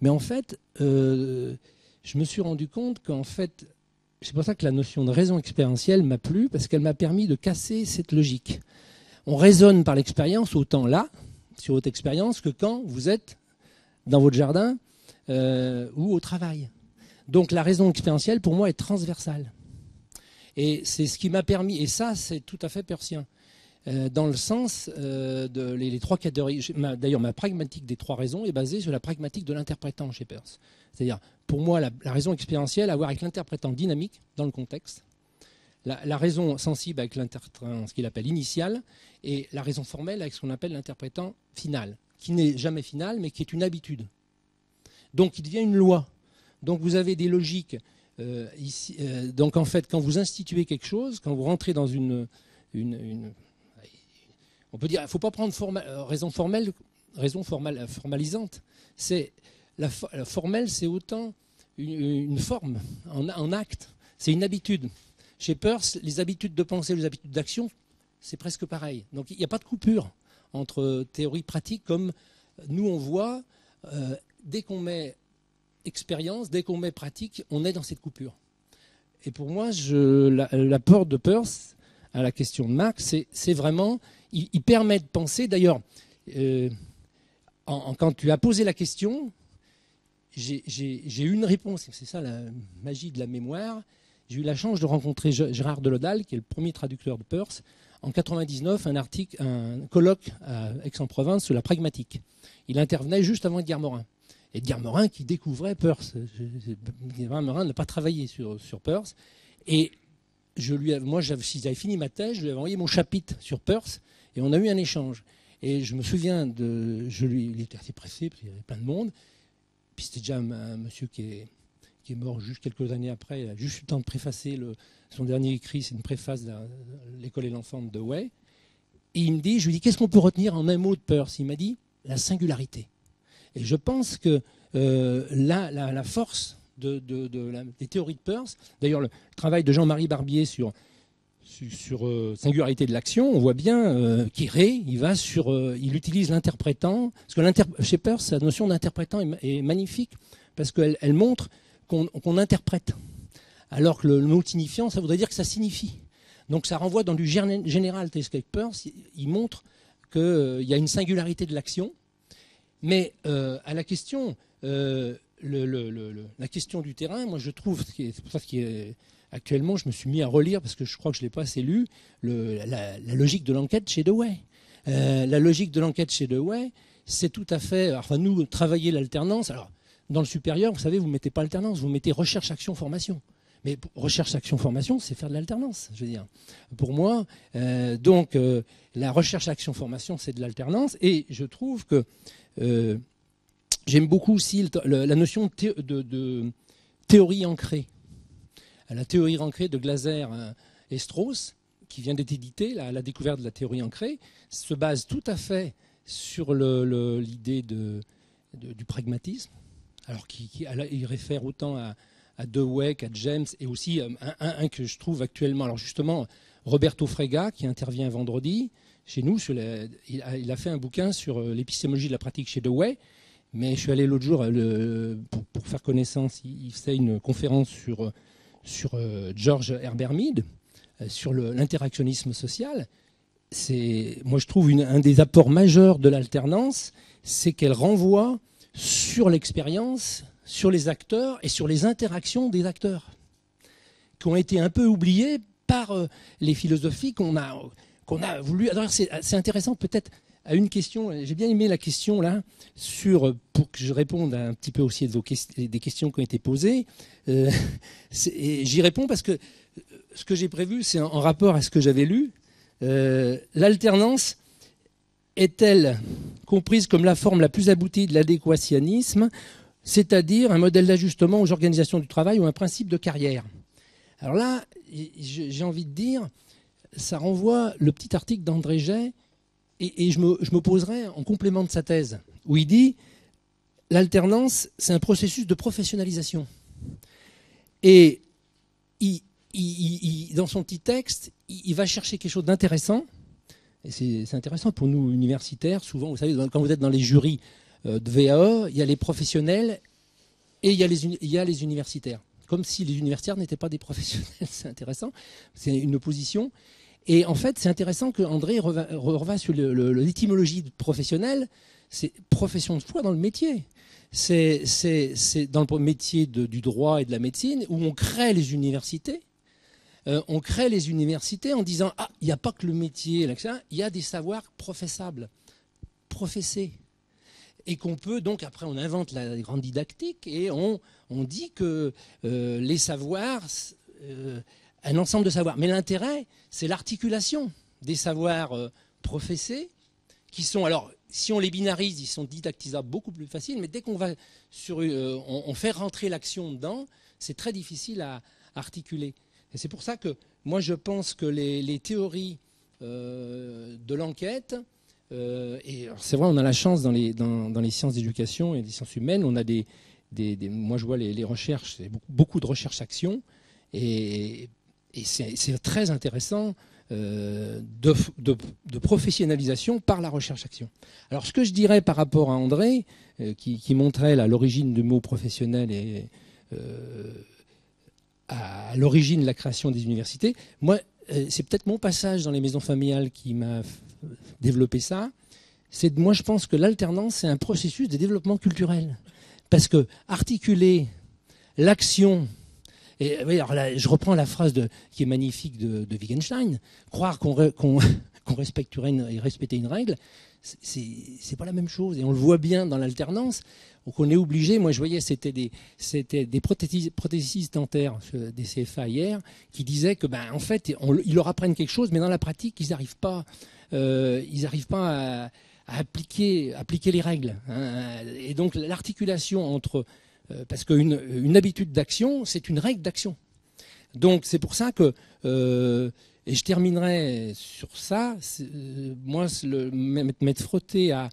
Mais en fait, je me suis rendu compte qu'en fait, c'est pour ça que la notion de raison expérientielle m'a plu, parce qu'elle m'a permis de casser cette logique. On raisonne par l'expérience autant là, sur votre expérience, que quand vous êtes dans votre jardin ou au travail. Donc la raison expérientielle, pour moi, est transversale. Et c'est ce qui m'a permis, et ça, c'est tout à fait peircien, dans le sens de les trois catégories. D'ailleurs, ma pragmatique des trois raisons est basée sur la pragmatique de l'interprétant chez Peirce. C'est-à-dire, pour moi, la raison expérientielle a à voir avec l'interprétant dynamique dans le contexte, la raison sensible avec l'interprétant, ce qu'il appelle initial, et la raison formelle avec ce qu'on appelle l'interprétant final, qui n'est jamais final, mais qui est une habitude. Donc, il devient une loi. Donc, vous avez des logiques. Donc, en fait, quand vous instituez quelque chose, quand vous rentrez dans on peut dire, il ne faut pas prendre raison formalisante. C'est la formelle, c'est autant une forme en acte. C'est une habitude. Chez Peirce, les habitudes de pensée, les habitudes d'action, c'est presque pareil. Donc, il n'y a pas de coupure entre théorie pratique, comme nous on voit. Dès qu'on met expérience, dès qu'on met pratique, on est dans cette coupure. Et pour moi, l'apport de Peirce à la question de Marx, c'est vraiment, il permet de penser, d'ailleurs, quand tu as posé la question, j'ai eu une réponse, c'est ça la magie de la mémoire. J'ai eu la chance de rencontrer Gérard Delodal, qui est le premier traducteur de Peirce, en 1999, un colloque à Aix-en-Provence sur la pragmatique. Il intervenait juste avant Edgar Morin. Edgar Morin qui découvrait Peirce. Edgar Morin n'a pas travaillé sur Peirce. Et moi, si j'avais fini ma thèse, je lui avais envoyé mon chapitre sur Peirce et on a eu un échange. Et je me souviens, il était assez pressé parce qu'il y avait plein de monde. Puis c'était déjà un monsieur qui est mort juste quelques années après. Il a juste eu le temps de préfacer son dernier écrit, c'est une préface de L'école et l'enfant de Dewey. Et je lui dis, qu'est-ce qu'on peut retenir en un mot de Peirce? Il m'a dit, la singularité. Et je pense que la force des théories de Peirce, d'ailleurs le travail de Jean-Marie Barbier sur singularité de l'action, on voit bien qu'Iré, il utilise l'interprétant, parce que chez Peirce, la notion d'interprétant est magnifique, parce qu'elle montre qu'on interprète. Alors que le mot signifiant, ça voudrait dire que ça signifie. Donc ça renvoie dans du général. Tel Peirce, il montre qu'il y a une singularité de l'action. Mais à la question, la question du terrain, moi je trouve, c'est pour ça qu'actuellement je me suis mis à relire, parce que je crois que je ne l'ai pas assez lu, la logique de l'enquête chez Dewey. La logique de l'enquête chez Dewey, c'est tout à fait... Enfin, nous, travailler l'alternance, alors dans le supérieur, vous savez, vous ne mettez pas alternance, vous mettez recherche, action, formation. Mais recherche, action, formation, c'est faire de l'alternance, je veux dire. Pour moi, la recherche, action, formation, c'est de l'alternance. Et je trouve que j'aime beaucoup aussi la notion de théorie ancrée. La théorie ancrée de Glaser et Strauss, qui vient d'être éditée, la découverte de la théorie ancrée, se base tout à fait sur l'idée du pragmatisme. Alors, il réfère autant à Dewey qu'à James, et aussi un que je trouve actuellement. Alors justement, Roberto Frega, qui intervient vendredi chez nous, il a fait un bouquin sur l'épistémologie de la pratique chez Dewey, mais je suis allé l'autre jour pour faire connaissance, il faisait une conférence sur George Herbert Mead, sur l'interactionnisme social. Moi je trouve un des apports majeurs de l'alternance, c'est qu'elle renvoie sur l'expérience sur les acteurs et sur les interactions des acteurs, qui ont été un peu oubliés par les philosophies qu'on a voulu. Alors c'est intéressant peut-être à une question. J'ai bien aimé la question là pour que je réponde un petit peu aussi des questions qui ont été posées. J'y réponds parce que ce que j'ai prévu, c'est en rapport à ce que j'avais lu. L'alternance est-elle comprise comme la forme la plus aboutie de l'adéquationnisme, c'est-à-dire un modèle d'ajustement aux organisations du travail ou un principe de carrière? Alors là, j'ai envie de dire, ça renvoie le petit article d'André Jay, et je me poserai en complément de sa thèse, où il dit l'alternance, c'est un processus de professionnalisation. Et dans son petit texte, il va chercher quelque chose d'intéressant. Et c'est intéressant pour nous universitaires. Souvent, vous savez, quand vous êtes dans les jurys de VAE, il y a les professionnels et il y a les universitaires. Comme si les universitaires n'étaient pas des professionnels. C'est intéressant. C'est une opposition. Et en fait, c'est intéressant que André revient sur l'étymologie de professionnel. C'est profession de foi dans le métier. C'est dans le métier du droit et de la médecine où on crée les universités. On crée les universités en disant « Ah, il n'y a pas que le métier, il y a des savoirs professables, professés. » Et qu'on peut, donc après on invente la grande didactique et on dit que les savoirs, un ensemble de savoirs. Mais l'intérêt, c'est l'articulation des savoirs professés qui sont, alors si on les binarise, ils sont didactisables beaucoup plus faciles, mais dès qu'on va on fait rentrer l'action dedans, c'est très difficile à articuler. Et c'est pour ça que moi je pense que les théories de l'enquête, et c'est vrai on a la chance dans les sciences d'éducation et les sciences humaines, on a moi je vois les recherches, c'est beaucoup de recherche-action, et c'est très intéressant de professionnalisation par la recherche-action. Alors ce que je dirais par rapport à André, qui montrait l'origine du mot professionnel et à l'origine de la création des universités, moi, c'est peut-être mon passage dans les maisons familiales qui m'a développé ça. Moi, je pense que l'alternance, c'est un processus de développement culturel. Parce que articuler l'action, et alors là, je reprends la phrase qui est magnifique de Wittgenstein, croire qu'on respecterait et respecter une règle, c'est pas la même chose. Et on le voit bien dans l'alternance. Donc on est obligé, moi je voyais, c'était des prothésistes dentaires des CFA hier, qui disaient que en fait, ils leur apprennent quelque chose, mais dans la pratique, ils n'arrivent pas à appliquer les règles. Hein. Et donc l'articulation entre... parce qu'une habitude d'action, c'est une règle d'action. Donc c'est pour ça que... et je terminerai sur ça. Moi, m'être frotté à...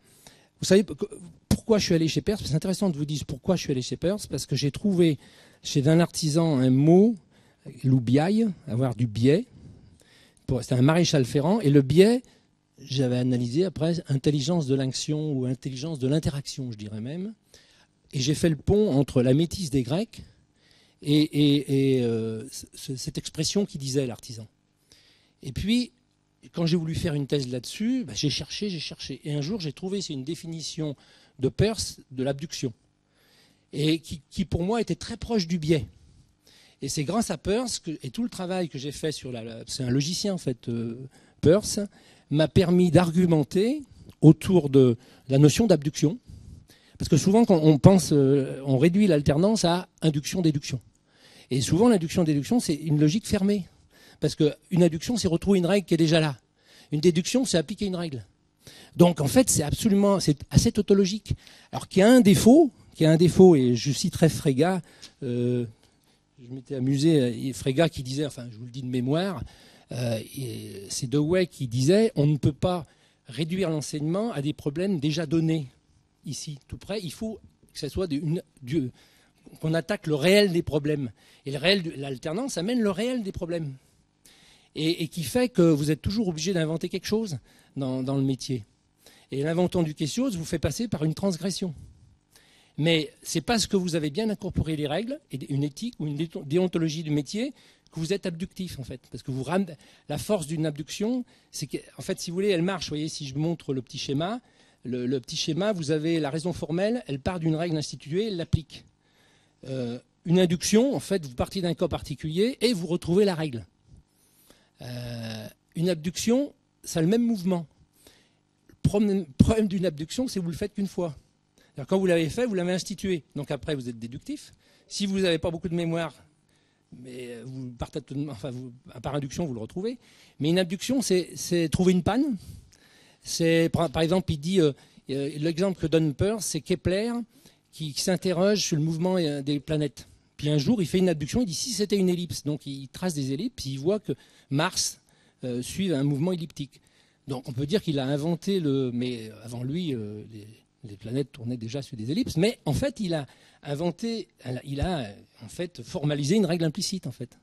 Vous savez... Pourquoi je suis allé chez Peirce? C'est intéressant de vous dire pourquoi je suis allé chez Peirce, parce que j'ai trouvé chez un artisan un mot, l'oubiaille, avoir du biais. C'était un maréchal ferrant, et le biais, j'avais analysé après intelligence de l'action ou intelligence de l'interaction, je dirais même. Et j'ai fait le pont entre la métisse des Grecs et cette expression qui disait l'artisan. Et puis, quand j'ai voulu faire une thèse là-dessus, j'ai cherché. Et un jour, j'ai trouvé, c'est une définition de Peirce de l'abduction, et qui pour moi était très proche du biais. Et c'est grâce à Peirce et tout le travail que j'ai fait c'est un logicien en fait, Peirce, m'a permis d'argumenter autour de la notion d'abduction. Parce que souvent, quand on pense, on réduit l'alternance à induction-déduction. Et souvent, l'induction-déduction, c'est une logique fermée. Parce qu'une induction, c'est retrouver une règle qui est déjà là. Une déduction, c'est appliquer une règle. Donc, en fait, c'est assez tautologique. Alors qu'il y a un défaut, et je citerai Frege, je m'étais amusé, Frege qui disait, enfin, je vous le dis de mémoire, c'est Dewey qui disait, on ne peut pas réduire l'enseignement à des problèmes déjà donnés. Ici, tout près, il faut que ce soit qu'on attaque le réel des problèmes. Et l'alternance amène le réel des problèmes. Et qui fait que vous êtes toujours obligé d'inventer quelque chose dans le métier. Et l'inventant du quelque chose vous fait passer par une transgression. Mais c'est parce que vous avez bien incorporé les règles, et une éthique ou une déontologie du métier, que vous êtes abductif, en fait. Parce que la force d'une abduction, c'est qu'en fait, si vous voulez, elle marche. Vous voyez, si je montre le petit schéma, le petit schéma, vous avez la raison formelle, elle part d'une règle instituée, elle l'applique. Une induction, en fait, vous partez d'un cas particulier et vous retrouvez la règle. Une abduction, ça a le même mouvement. Le problème d'une abduction, c'est que vous le faites qu'une fois. Alors, quand vous l'avez fait, vous l'avez institué. Donc après, vous êtes déductif. Si vous n'avez pas beaucoup de mémoire, mais vous partez, par induction, vous le retrouvez. Mais une abduction, c'est trouver une panne. Par exemple, il dit, l'exemple que donne Peirce, c'est Kepler qui s'interroge sur le mouvement des planètes. Puis un jour, il fait une abduction, il dit si c'était une ellipse. Donc il trace des ellipses, il voit que Mars suit un mouvement elliptique. Donc on peut dire qu'il a inventé mais avant lui, les planètes tournaient déjà sur des ellipses. Mais en fait, il a formalisé une règle implicite, en fait.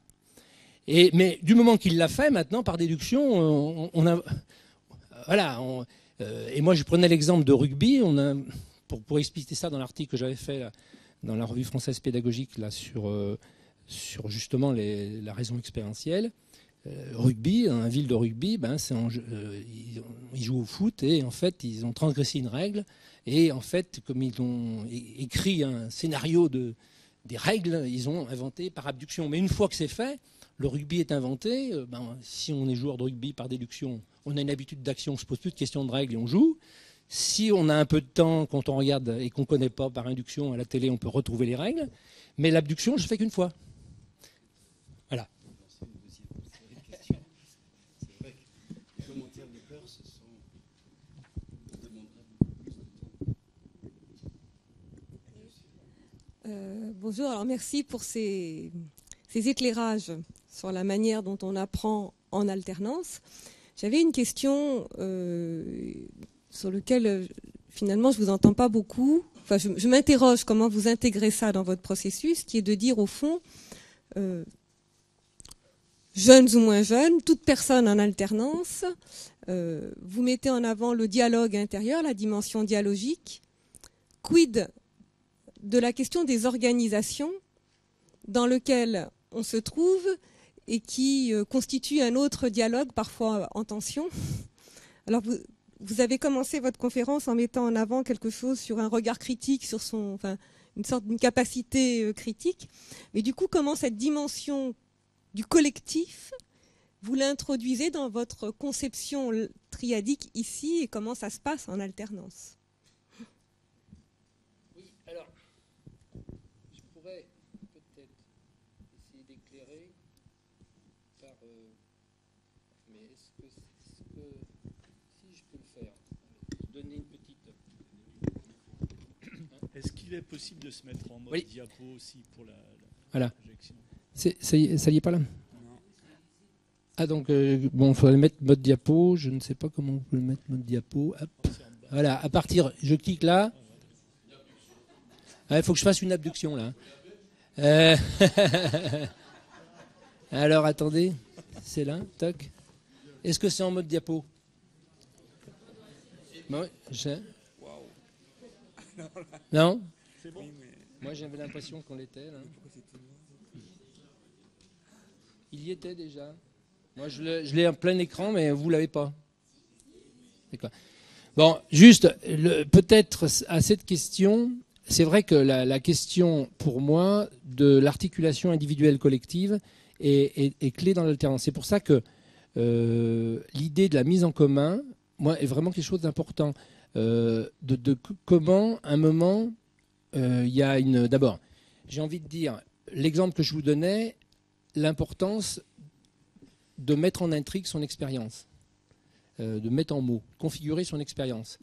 Mais du moment qu'il l'a fait, maintenant, par déduction, et moi, je prenais l'exemple de rugby. Pour expliquer ça dans l'article que j'avais fait là, dans la revue française pédagogique là, sur justement la raison expérientielle. Rugby, un ville de rugby, ils jouent au foot et en fait, ils ont transgressé une règle. Et en fait, comme ils ont écrit un scénario des règles, ils ont inventé par abduction. Mais une fois que c'est fait, le rugby est inventé. Si on est joueur de rugby par déduction, on a une habitude d'action, on ne se pose plus de questions de règles et on joue. Si on a un peu de temps, quand on regarde et qu'on ne connaît pas par induction à la télé, on peut retrouver les règles. Mais l'abduction, je ne fais qu'une fois. Voilà. Bonjour, alors merci pour ces éclairages sur la manière dont on apprend en alternance. J'avais une question sur laquelle finalement je ne vous entends pas beaucoup. Enfin, je m'interroge comment vous intégrez ça dans votre processus, qui est de dire au fond, jeunes ou moins jeunes, toute personne en alternance, vous mettez en avant le dialogue intérieur, la dimension dialogique. Quid de la question des organisations dans lesquelles on se trouve et qui constitue un autre dialogue, parfois en tension. Alors, vous avez commencé votre conférence en mettant en avant quelque chose sur un regard critique, sur une sorte d'une capacité critique. Mais du coup, comment cette dimension du collectif, vous l'introduisez dans votre conception triadique ici et comment ça se passe en alternance ? Est-ce qu'il est possible de se mettre en mode diapo aussi pour la projection ? Ça y est pas là ? Non. Ah donc, il faudrait le mettre mode diapo. Je ne sais pas comment on peut le mettre mode diapo. Hop. Voilà, à partir, je clique là. Il faut que je fasse une abduction là. Alors, attendez. C'est là, toc. Est-ce que c'est en mode diapo ? Non ? C'est bon. Moi, j'avais l'impression qu'on l'était, là. Il y était déjà. Moi, je l'ai en plein écran, mais vous ne l'avez pas. D'accord. Bon, juste, peut-être à cette question, c'est vrai que la question, pour moi, de l'articulation individuelle collective est clé dans l'alternance. C'est pour ça que l'idée de la mise en commun, moi, est vraiment quelque chose d'important. De comment, à un moment, il y a une... D'abord, j'ai envie de dire, l'exemple que je vous donnais, l'importance de mettre en intrigue son expérience, de mettre en mots, configurer son expérience.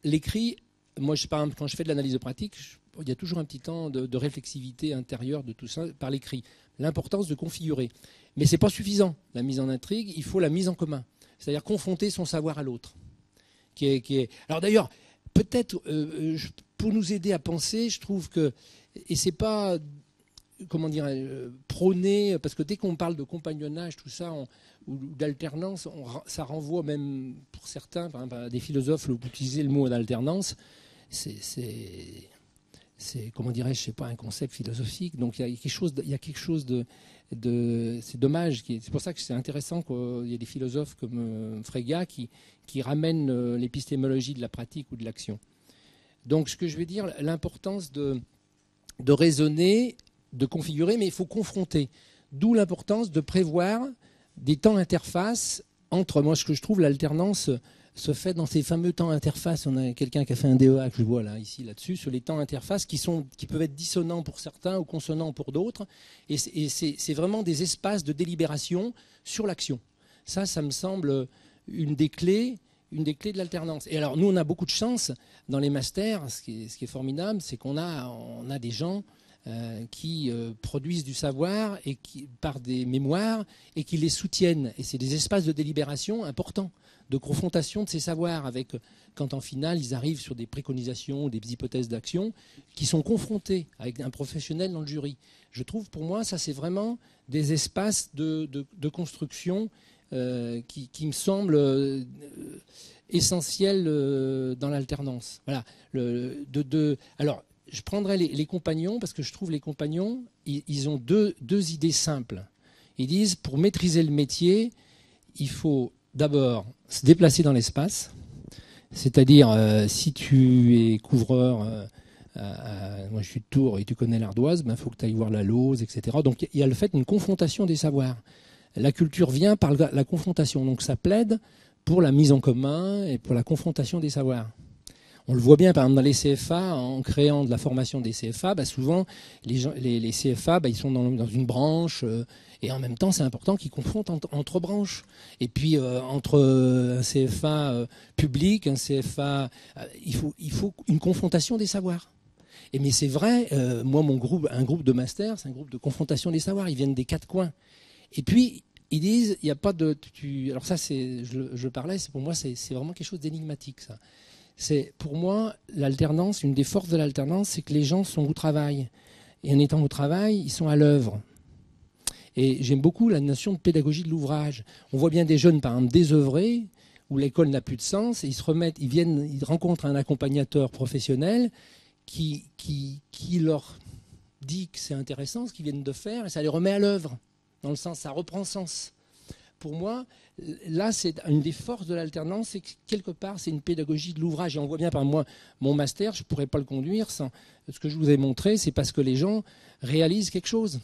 L'écrit, moi, par exemple, quand je fais de l'analyse de pratique, il y a toujours un petit temps de réflexivité intérieure de tout ça par l'écrit. L'importance de configurer. Mais ce n'est pas suffisant, la mise en intrigue, il faut la mise en commun. C'est-à-dire confronter son savoir à l'autre. Alors d'ailleurs, peut-être pour nous aider à penser, je trouve que, et c'est pas, comment dire, prôné, parce que dès qu'on parle de compagnonnage, tout ça, ou d'alternance, ça renvoie même, pour certains, par exemple, à des philosophes, vous utilisez le mot d'alternance, c'est comment dirais-je, c'est pas un concept philosophique, donc il y a quelque chose de c'est dommage. C'est pour ça que c'est intéressant qu'il y ait des philosophes comme Frege qui ramènent l'épistémologie de la pratique ou de l'action. Donc, ce que je veux dire, l'importance de de raisonner, de configurer, mais il faut confronter. D'où l'importance de prévoir des temps interfaces entre, moi ce que je trouve, l'alternance se fait dans ces fameux temps interfaces. On a quelqu'un qui a fait un DEA que je vois là, ici, là-dessus, sur les temps interfaces qui peuvent être dissonants pour certains ou consonants pour d'autres. Et c'est vraiment des espaces de délibération sur l'action. Ça me semble une des clés de l'alternance. Et alors, nous, on a beaucoup de chance dans les masters. Ce qui est formidable, c'est qu'on a des gens qui produisent du savoir et par des mémoires et qui les soutiennent. Et c'est des espaces de délibération importants, de confrontation de ces savoirs, quand en finale, ils arrivent sur des préconisations, des hypothèses d'action, qui sont confrontés avec un professionnel dans le jury. Je trouve, pour moi, ça, c'est vraiment des espaces de construction qui me semblent essentiels dans l'alternance. Voilà. Alors, je prendrai les compagnons, parce que je trouve les compagnons, ils ont deux idées simples. Ils disent, pour maîtriser le métier, il faut d'abord se déplacer dans l'espace, c'est-à-dire si tu es couvreur, moi je suis de Tours et tu connais l'Ardoise, il faut que tu ailles voir la Lose, etc. Donc il y a le fait d'une confrontation des savoirs. La culture vient par la confrontation, donc ça plaide pour la mise en commun et pour la confrontation des savoirs. On le voit bien, par exemple, dans les CFA, en créant de la formation des CFA, souvent, les CFA, ils sont dans une branche, et en même temps, c'est important qu'ils confrontent entre branches. Et puis, entre un CFA public, un CFA... il faut une confrontation des savoirs. Mais c'est vrai, moi, un groupe de master, c'est un groupe de confrontation des savoirs. Ils viennent des quatre coins. Et puis, ils disent, il n'y a pas de... Alors ça, je parlais, pour moi, c'est vraiment quelque chose d'énigmatique, ça. C'est pour moi l'alternance, une des forces de l'alternance, c'est que les gens sont au travail. Et en étant au travail, ils sont à l'œuvre. Et j'aime beaucoup la notion de pédagogie de l'ouvrage. On voit bien des jeunes, par exemple, désœuvrés, où l'école n'a plus de sens, et ils rencontrent un accompagnateur professionnel qui leur dit que c'est intéressant ce qu'ils viennent de faire, et ça les remet à l'œuvre. Dans le sens, ça reprend sens. Pour moi, là, c'est une des forces de l'alternance, c'est que quelque part, c'est une pédagogie de l'ouvrage. Et on voit bien, par moi, mon master, je ne pourrais pas le conduire sans ce que je vous ai montré, c'est parce que les gens réalisent quelque chose.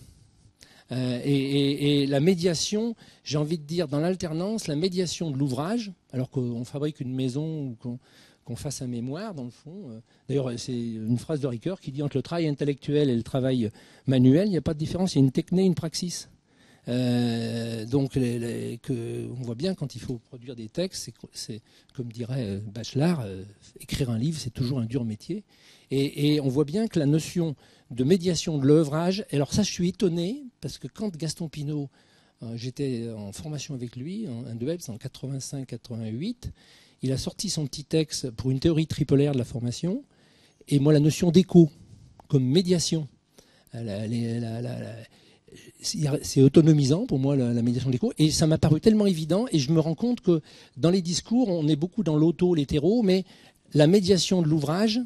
Et la médiation, j'ai envie de dire, dans l'alternance, la médiation de l'ouvrage, alors qu'on fabrique une maison ou qu'on fasse un mémoire, dans le fond. D'ailleurs, c'est une phrase de Ricoeur qui dit entre le travail intellectuel et le travail manuel, il n'y a pas de différence, il y a une techné, une praxis. Donc, on voit bien quand il faut produire des textes, c'est comme dirait Bachelard, écrire un livre, c'est toujours un dur métier. Et on voit bien que la notion de médiation de l'œuvrage, alors ça, je suis étonné, parce que quand Gaston Pinault, j'étais en formation avec lui, un DEPS en 85-88, il a sorti son petit texte pour une théorie tripolaire de la formation, et moi, la notion d'écho, comme médiation, c'est autonomisant pour moi la médiation de l'écho, et ça m'a paru tellement évident, et je me rends compte que dans les discours, on est beaucoup dans l'auto, l'hétéro, mais la médiation de l'ouvrage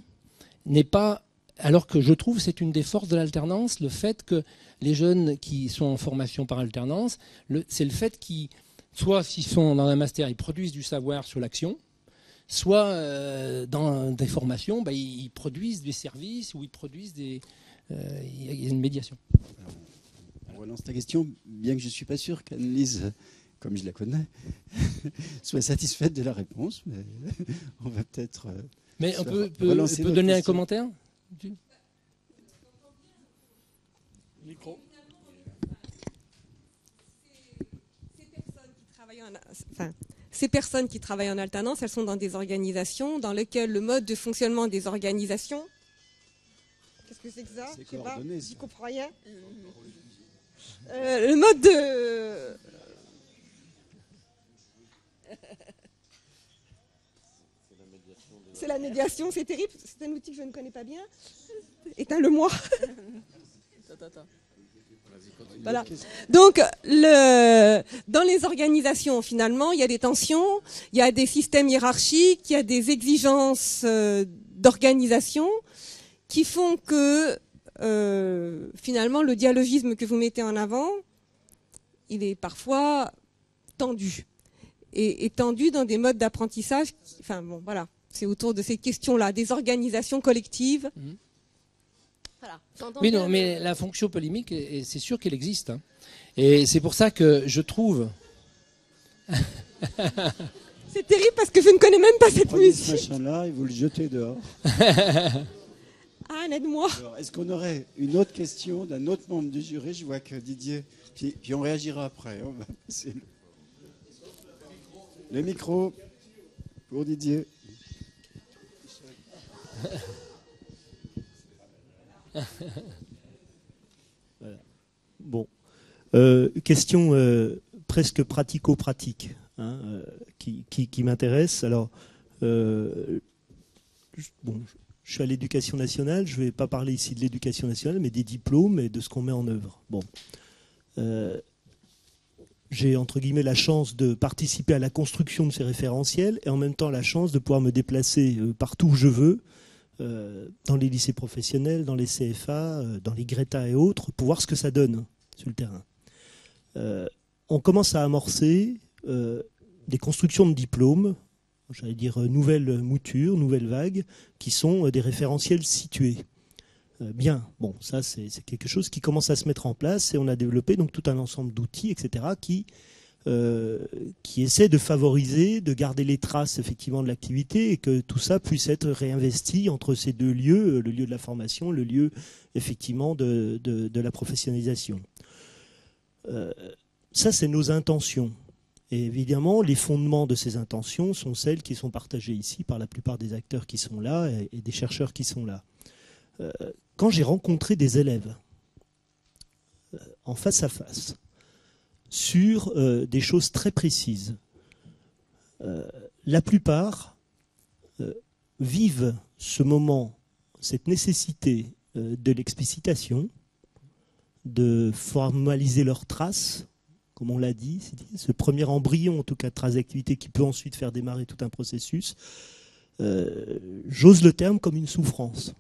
n'est pas, alors que je trouve c'est une des forces de l'alternance, le fait que les jeunes qui sont en formation par alternance, c'est le fait qu'ils, soit s'ils sont dans un master, ils produisent du savoir sur l'action, soit dans des formations, ils produisent des services ou ils produisent il y a une médiation. On relance ta question, bien que je ne suis pas sûr qu'Anne-Lise, comme je la connais, soit satisfaite de la réponse, mais on va peut-être... Mais on peut donner un commentaire ? Micro. Ces personnes qui travaillent en alternance, elles sont dans des organisations dans lesquelles le mode de fonctionnement des organisations... Qu'est-ce que c'est que ça ? C'est coordonné, ça. J'y comprends rien. Le mode de... C'est la médiation, c'est terrible, c'est un outil que je ne connais pas bien. Éteins-le-moi. Voilà. Donc, dans les organisations, finalement, il y a des tensions, il y a des systèmes hiérarchiques, il y a des exigences d'organisation qui font que, finalement, le dialogisme que vous mettez en avant, il est parfois tendu. Et tendu dans des modes d'apprentissage. Enfin, bon, voilà. C'est autour de ces questions-là, des organisations collectives. Voilà, j'entends Oui, bien. non, mais la fonction polémique, c'est sûr qu'elle existe. Hein. Et c'est pour ça que je trouve... C'est terrible parce que je ne connais même pas cette Prenez ce musique. machin-là et vous le jetez dehors. Ah, aide-moi. Alors, est-ce qu'on aurait une autre question d'un autre membre du jury? Je vois que Didier... Puis on réagira après. On va passer le micro pour Didier. Voilà. Bon. Question presque pratico-pratique hein, qui m'intéresse. Alors, je suis à l'éducation nationale. Je ne vais pas parler ici de l'éducation nationale, mais des diplômes et de ce qu'on met en œuvre. Bon. J'ai, entre guillemets, la chance de participer à la construction de ces référentiels et en même temps la chance de pouvoir me déplacer partout où je veux, dans les lycées professionnels, dans les CFA, dans les Greta et autres, pour voir ce que ça donne sur le terrain. On commence à amorcer des constructions de diplômes, j'allais dire nouvelles moutures, nouvelles vagues, qui sont des référentiels situés. Bien, bon, ça c'est quelque chose qui commence à se mettre en place et on a développé donc tout un ensemble d'outils, etc., qui essaient de favoriser, de garder les traces effectivement de l'activité et que tout ça puisse être réinvesti entre ces deux lieux, le lieu de la formation, le lieu effectivement de la professionnalisation. Ça, c'est nos intentions. Et évidemment, les fondements de ces intentions sont celles qui sont partagées ici par la plupart des acteurs qui sont là et des chercheurs qui sont là. Quand j'ai rencontré des élèves en face à face sur des choses très précises, la plupart vivent ce moment, cette nécessité de l'explicitation, de formaliser leurs traces, comme on l'a dit, ce premier embryon en tout cas de trace d'activité qui peut ensuite faire démarrer tout un processus, j'ose le terme comme une souffrance.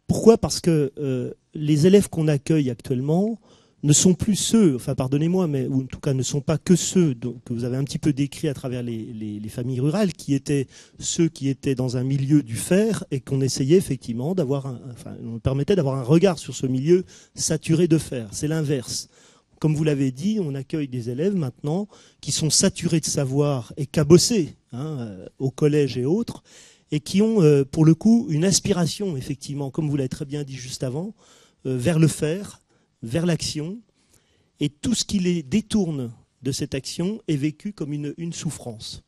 Pourquoi ? Parce que les élèves qu'on accueille actuellement ne sont plus ceux, enfin pardonnez-moi, mais ou en tout cas ne sont pas que ceux que vous avez un petit peu décrits à travers les familles rurales, qui étaient ceux qui étaient dans un milieu du fer et qu'on essayait effectivement d'avoir, on permettait d'avoir un regard sur ce milieu saturé de fer. C'est l'inverse. Comme vous l'avez dit, on accueille des élèves maintenant qui sont saturés de savoir et cabossés au collège et autres, et qui ont pour le coup une aspiration, effectivement, comme vous l'avez très bien dit juste avant, vers le faire, vers l'action, et tout ce qui les détourne de cette action est vécu comme une souffrance.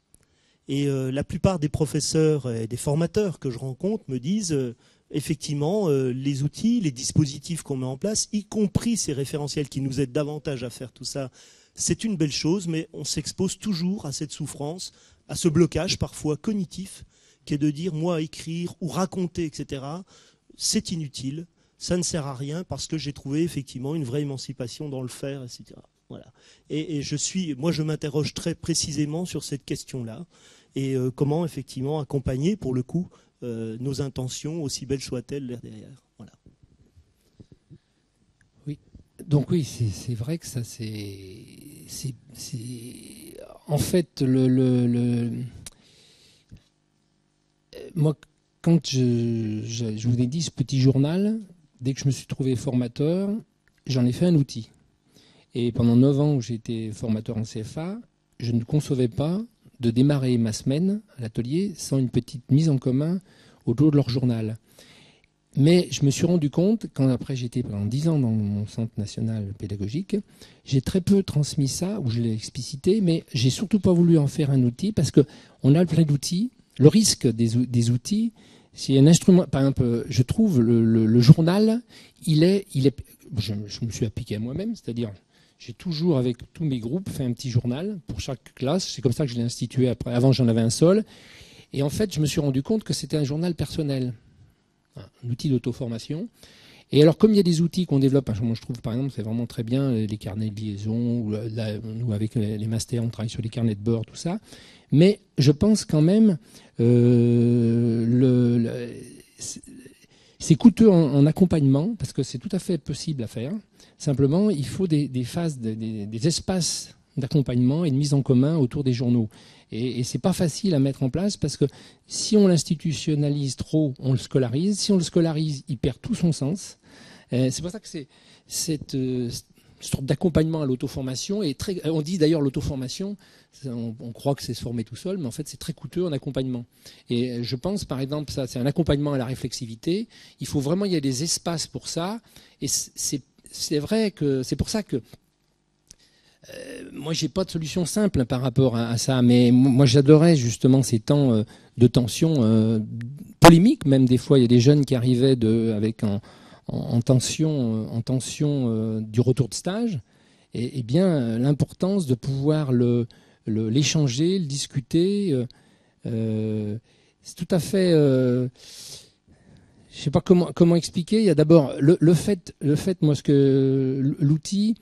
Et la plupart des professeurs et des formateurs que je rencontre me disent effectivement les outils, les dispositifs qu'on met en place, y compris ces référentiels qui nous aident davantage à faire tout ça, c'est une belle chose, mais on s'expose toujours à cette souffrance, à ce blocage parfois cognitif, qui est de dire, moi, écrire ou raconter, etc., c'est inutile, ça ne sert à rien parce que j'ai trouvé effectivement une vraie émancipation dans le faire, etc. Voilà. Et moi, je m'interroge très précisément sur cette question-là et comment effectivement accompagner, pour le coup, nos intentions, aussi belles soient-elles derrière. Voilà. Oui. Donc oui, c'est vrai que ça, c'est en fait moi, quand je vous ai dit ce petit journal, dès que je me suis trouvé formateur, j'en ai fait un outil. Et pendant 9 ans où j'ai été formateur en CFA, je ne concevais pas de démarrer ma semaine à l'atelier sans une petite mise en commun autour de leur journal. Mais je me suis rendu compte, quand après j'étais pendant 10 ans dans mon centre national pédagogique, j'ai très peu transmis ça, ou je l'ai explicité, mais j'ai surtout pas voulu en faire un outil parce qu'on a plein d'outils. Le risque des outils, c'est un instrument. Par exemple, je trouve le journal, je me suis appliqué à moi-même, c'est-à-dire j'ai toujours avec tous mes groupes fait un petit journal pour chaque classe. C'est comme ça que je l'ai institué. Avant, j'en avais un seul. Et en fait, je me suis rendu compte que c'était un journal personnel, un outil d'auto-formation. Et alors, comme il y a des outils qu'on développe, moi je trouve par exemple, c'est vraiment très bien les carnets de liaison, ou nous avec les masters, on travaille sur les carnets de bord, tout ça. Mais je pense quand même, c'est coûteux en accompagnement, parce que c'est tout à fait possible à faire. Simplement, il faut des phases, des espaces d'accompagnement et de mise en commun autour des journaux. Et c'est pas facile à mettre en place parce que si on l'institutionnalise trop, on le scolarise. Si on le scolarise, il perd tout son sens. C'est pour ça que cette sorte d'accompagnement à l'auto-formation est très. On dit d'ailleurs l'auto-formation, on croit que c'est se former tout seul, mais en fait c'est très coûteux en accompagnement. Et je pense par exemple, ça c'est un accompagnement à la réflexivité. Il faut vraiment il y a des espaces pour ça. Et c'est vrai que c'est pour ça que moi j'ai pas de solution simple par rapport à ça, mais moi j'adorais justement ces temps de tension polémique. Même des fois il y a des jeunes qui arrivaient avec en tension du retour de stage, et bien l'importance de pouvoir l'échanger, le discuter. C'est tout à fait. Je sais pas comment expliquer. Il y a d'abord le fait, moi, ce que l'outil.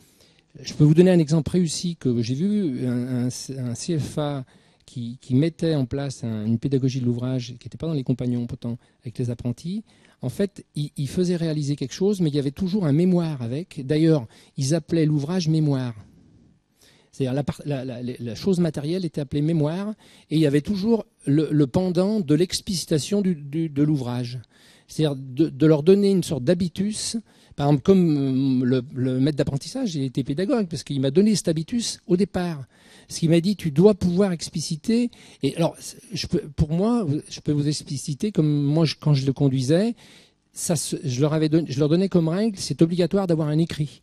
Je peux vous donner un exemple réussi que j'ai vu, un CFA qui mettait en place une pédagogie de l'ouvrage qui n'était pas dans les compagnons pourtant avec les apprentis. En fait, il faisait réaliser quelque chose, mais il y avait toujours un mémoire avec. D'ailleurs, ils appelaient l'ouvrage mémoire. C'est-à-dire la chose matérielle était appelée mémoire, et il y avait toujours le pendant de l'explicitation de l'ouvrage. C'est-à-dire de leur donner une sorte d'habitus. Par exemple, comme le maître d'apprentissage, il était pédagogue, parce qu'il m'a donné cet habitus au départ. Ce qu'il m'a dit, tu dois pouvoir expliciter. Et alors, pour moi, je peux vous expliciter, comme moi, quand je le conduisais, je leur donnais comme règle, c'est obligatoire d'avoir un écrit.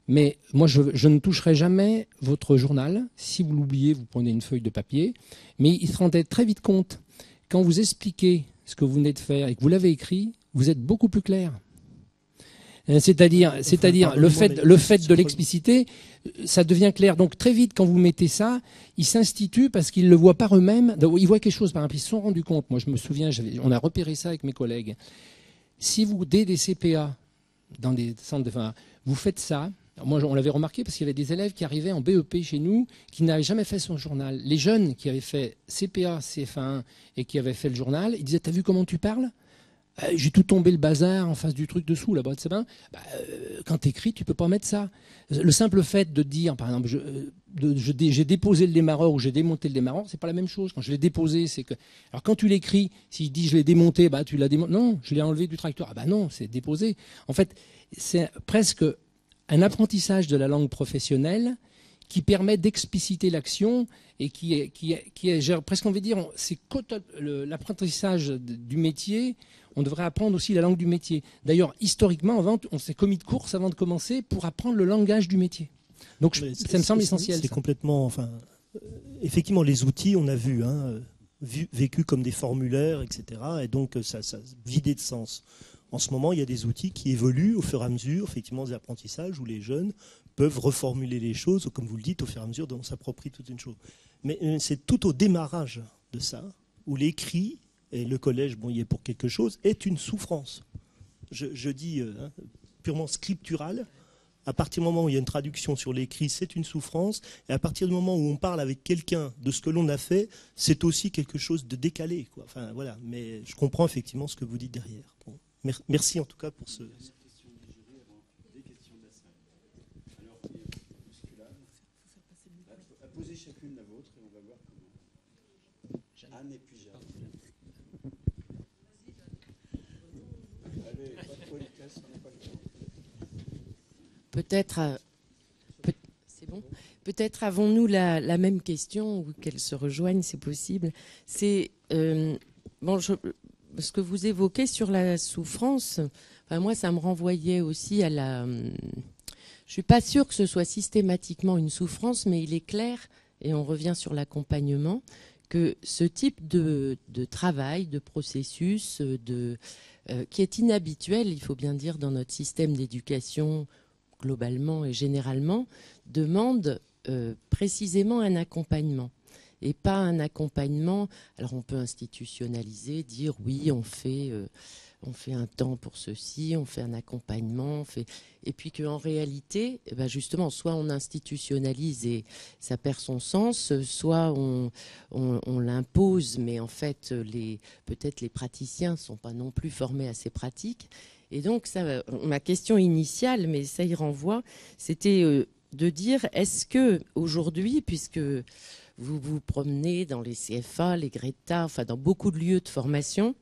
Mais moi, je ne toucherai jamais votre journal. Si vous l'oubliez, vous prenez une feuille de papier. Mais il se rendait très vite compte, quand vous expliquez ce que vous venez de faire et que vous l'avez écrit, vous êtes beaucoup plus clair. C'est-à-dire le fait de l'expliciter, ça devient clair. Donc très vite, quand vous mettez ça, ils s'instituent parce qu'ils ne le voient par eux-mêmes. Ils voient quelque chose, par exemple, ils se sont rendus compte. Moi, je me souviens, on a repéré ça avec mes collègues. Si vous, dès des CPA, dans des centres vous faites ça. Moi, on l'avait remarqué parce qu'il y avait des élèves qui arrivaient en BEP chez nous qui n'avaient jamais fait son journal. Les jeunes qui avaient fait CPA, CFA1 et qui avaient fait le journal, ils disaient, t'as vu comment tu parles ? J'ai tout tombé le bazar en face du truc dessous, là-bas, c'est bien. Quand t'écris, tu peux pas mettre ça. Le simple fait de dire, par exemple, j'ai déposé le démarreur ou j'ai démonté le démarreur, c'est pas la même chose. Quand je l'ai déposé, c'est que. Alors quand tu l'écris, s'il dit je l'ai démonté, tu l'as démonté. Non, je l'ai enlevé du tracteur. Non, c'est déposé. En fait, c'est presque un apprentissage de la langue professionnelle qui permet d'expliciter l'action et qui est presque, on va dire, c'est l'apprentissage du métier. On devrait apprendre aussi la langue du métier. D'ailleurs, historiquement, on s'est commis de course avant de commencer pour apprendre le langage du métier. Donc, ça me semble essentiel. C'est complètement, effectivement, les outils, on a vu, vécu comme des formulaires, etc. Et donc, ça vidé de sens. En ce moment, il y a des outils qui évoluent au fur et à mesure, effectivement, des apprentissages où les jeunes peuvent reformuler les choses, comme vous le dites, au fur et à mesure dont on s'approprie toute une chose. Mais c'est tout au démarrage de ça, où l'écrit, et le collège, il est pour quelque chose, est une souffrance. Je dis purement scripturale. À partir du moment où il y a une traduction sur l'écrit, c'est une souffrance. Et à partir du moment où on parle avec quelqu'un de ce que l'on a fait, c'est aussi quelque chose de décalé, quoi. Enfin, voilà. Mais je comprends effectivement ce que vous dites derrière. Bon. Merci en tout cas pour ce... Posez chacune la vôtre et on va voir comment. Anne et puis Jeanne. Allez, pas de politesse, on n'a pas le temps. C'est bon. Peut-être avons-nous la même question ou qu'elles se rejoignent, c'est possible. C'est ce que vous évoquez sur la souffrance. Moi, ça me renvoyait aussi à la. Je suis pas sûre que ce soit systématiquement une souffrance, mais il est clair, et on revient sur l'accompagnement, que ce type de travail, de processus, qui est inhabituel, il faut bien dire, dans notre système d'éducation globalement et généralement, demande précisément un accompagnement. Et pas un accompagnement. Alors on peut institutionnaliser, dire oui, on fait un temps pour ceci, on fait un accompagnement, et puis qu'en réalité, justement, soit on institutionnalise et ça perd son sens, soit on l'impose, mais en fait, peut-être les praticiens ne sont pas non plus formés à ces pratiques. Et donc, ma question initiale, mais ça y renvoie, c'était de dire, est-ce que aujourd'hui, puisque vous vous promenez dans les CFA, les Greta, enfin dans beaucoup de lieux de formation,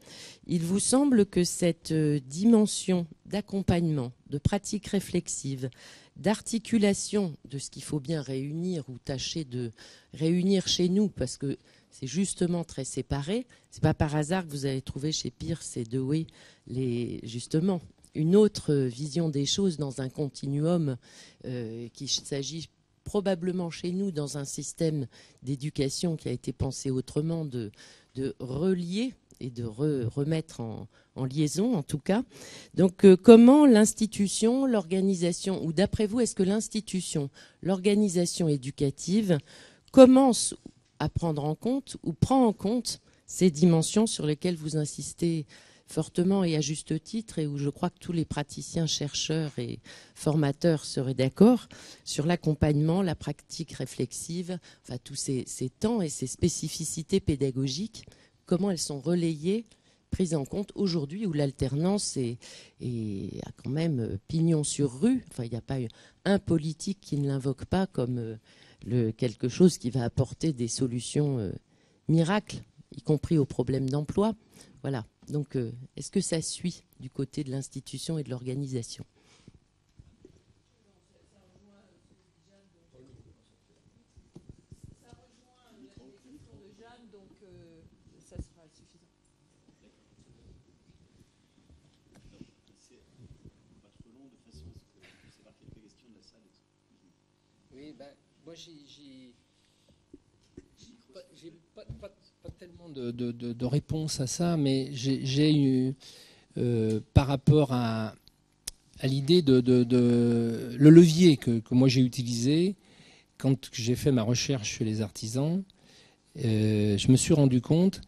il vous semble que cette dimension d'accompagnement, de pratique réflexive, d'articulation de ce qu'il faut bien réunir ou tâcher de réunir chez nous, parce que c'est justement très séparé, c'est pas par hasard que vous avez trouvé chez Peirce et Dewey justement une autre vision des choses dans un continuum qu'il s'agit probablement chez nous, dans un système d'éducation qui a été pensé autrement, de relier et de remettre en liaison, en tout cas. Donc, comment l'institution, l'organisation, ou d'après vous, est-ce que l'institution, l'organisation éducative commence à prendre en compte ou prend en compte ces dimensions sur lesquelles vous insistez fortement et à juste titre, et où je crois que tous les praticiens, chercheurs et formateurs seraient d'accord sur l'accompagnement, la pratique réflexive, enfin tous ces temps et ces spécificités pédagogiques, comment elles sont relayées, prises en compte aujourd'hui où l'alternance a quand même pignon sur rue. Enfin, il n'y a pas un politique qui ne l'invoque pas comme quelque chose qui va apporter des solutions miracles, y compris aux problèmes d'emploi. Voilà. Donc, est-ce que ça suit du côté de l'institution et de l'organisation ? Ça rejoint la question de Jeanne, donc ça sera suffisant. Pas trop long, de façon à ce que je sais pas quelques questions de la salle. Oui, ben, moi j'ai pas tellement de réponse à ça, mais j'ai eu, par rapport à l'idée le levier que moi j'ai utilisé quand j'ai fait ma recherche chez les artisans, je me suis rendu compte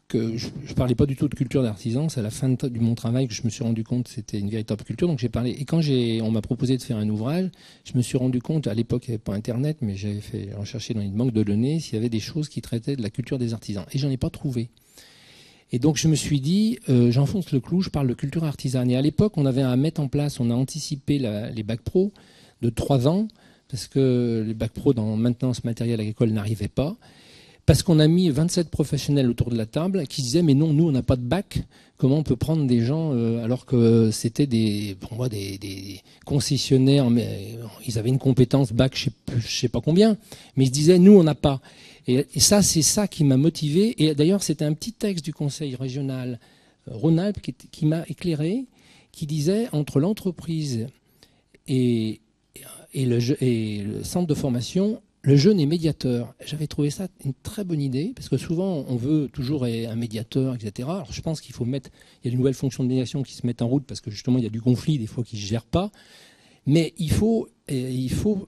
que je ne parlais pas du tout de culture d'artisan. C'est à la fin de mon travail que je me suis rendu compte que c'était une véritable culture. Donc j'ai parlé. Et quand on m'a proposé de faire un ouvrage, je me suis rendu compte, à l'époque il n'y avait pas Internet, mais j'avais recherché dans une banque de données s'il y avait des choses qui traitaient de la culture des artisans. Et j'en ai pas trouvé. Et donc je me suis dit, j'enfonce le clou, je parle de culture artisane. Et à l'époque, on avait à mettre en place, on a anticipé les bacs pro de 3 ans, parce que les bacs pro dans maintenance matérielle agricole n'arrivaient pas. Parce qu'on a mis 27 professionnels autour de la table qui disaient mais non, nous on n'a pas de bac, comment on peut prendre des gens alors que c'était pour moi des concessionnaires, mais ils avaient une compétence bac je sais pas combien, mais ils se disaient nous on n'a pas. Et ça c'est ça qui m'a motivé. Et d'ailleurs c'était un petit texte du conseil régional Rhône-Alpes qui m'a éclairé, qui disait entre l'entreprise et le centre de formation, le jeune est médiateur. J'avais trouvé ça une très bonne idée, parce que souvent, on veut toujours un médiateur, etc. Alors, je pense qu'il faut il y a de nouvelles fonctions de médiation qui se mettent en route, parce que justement, il y a du conflit, des fois, qui ne se gèrent pas. Mais il faut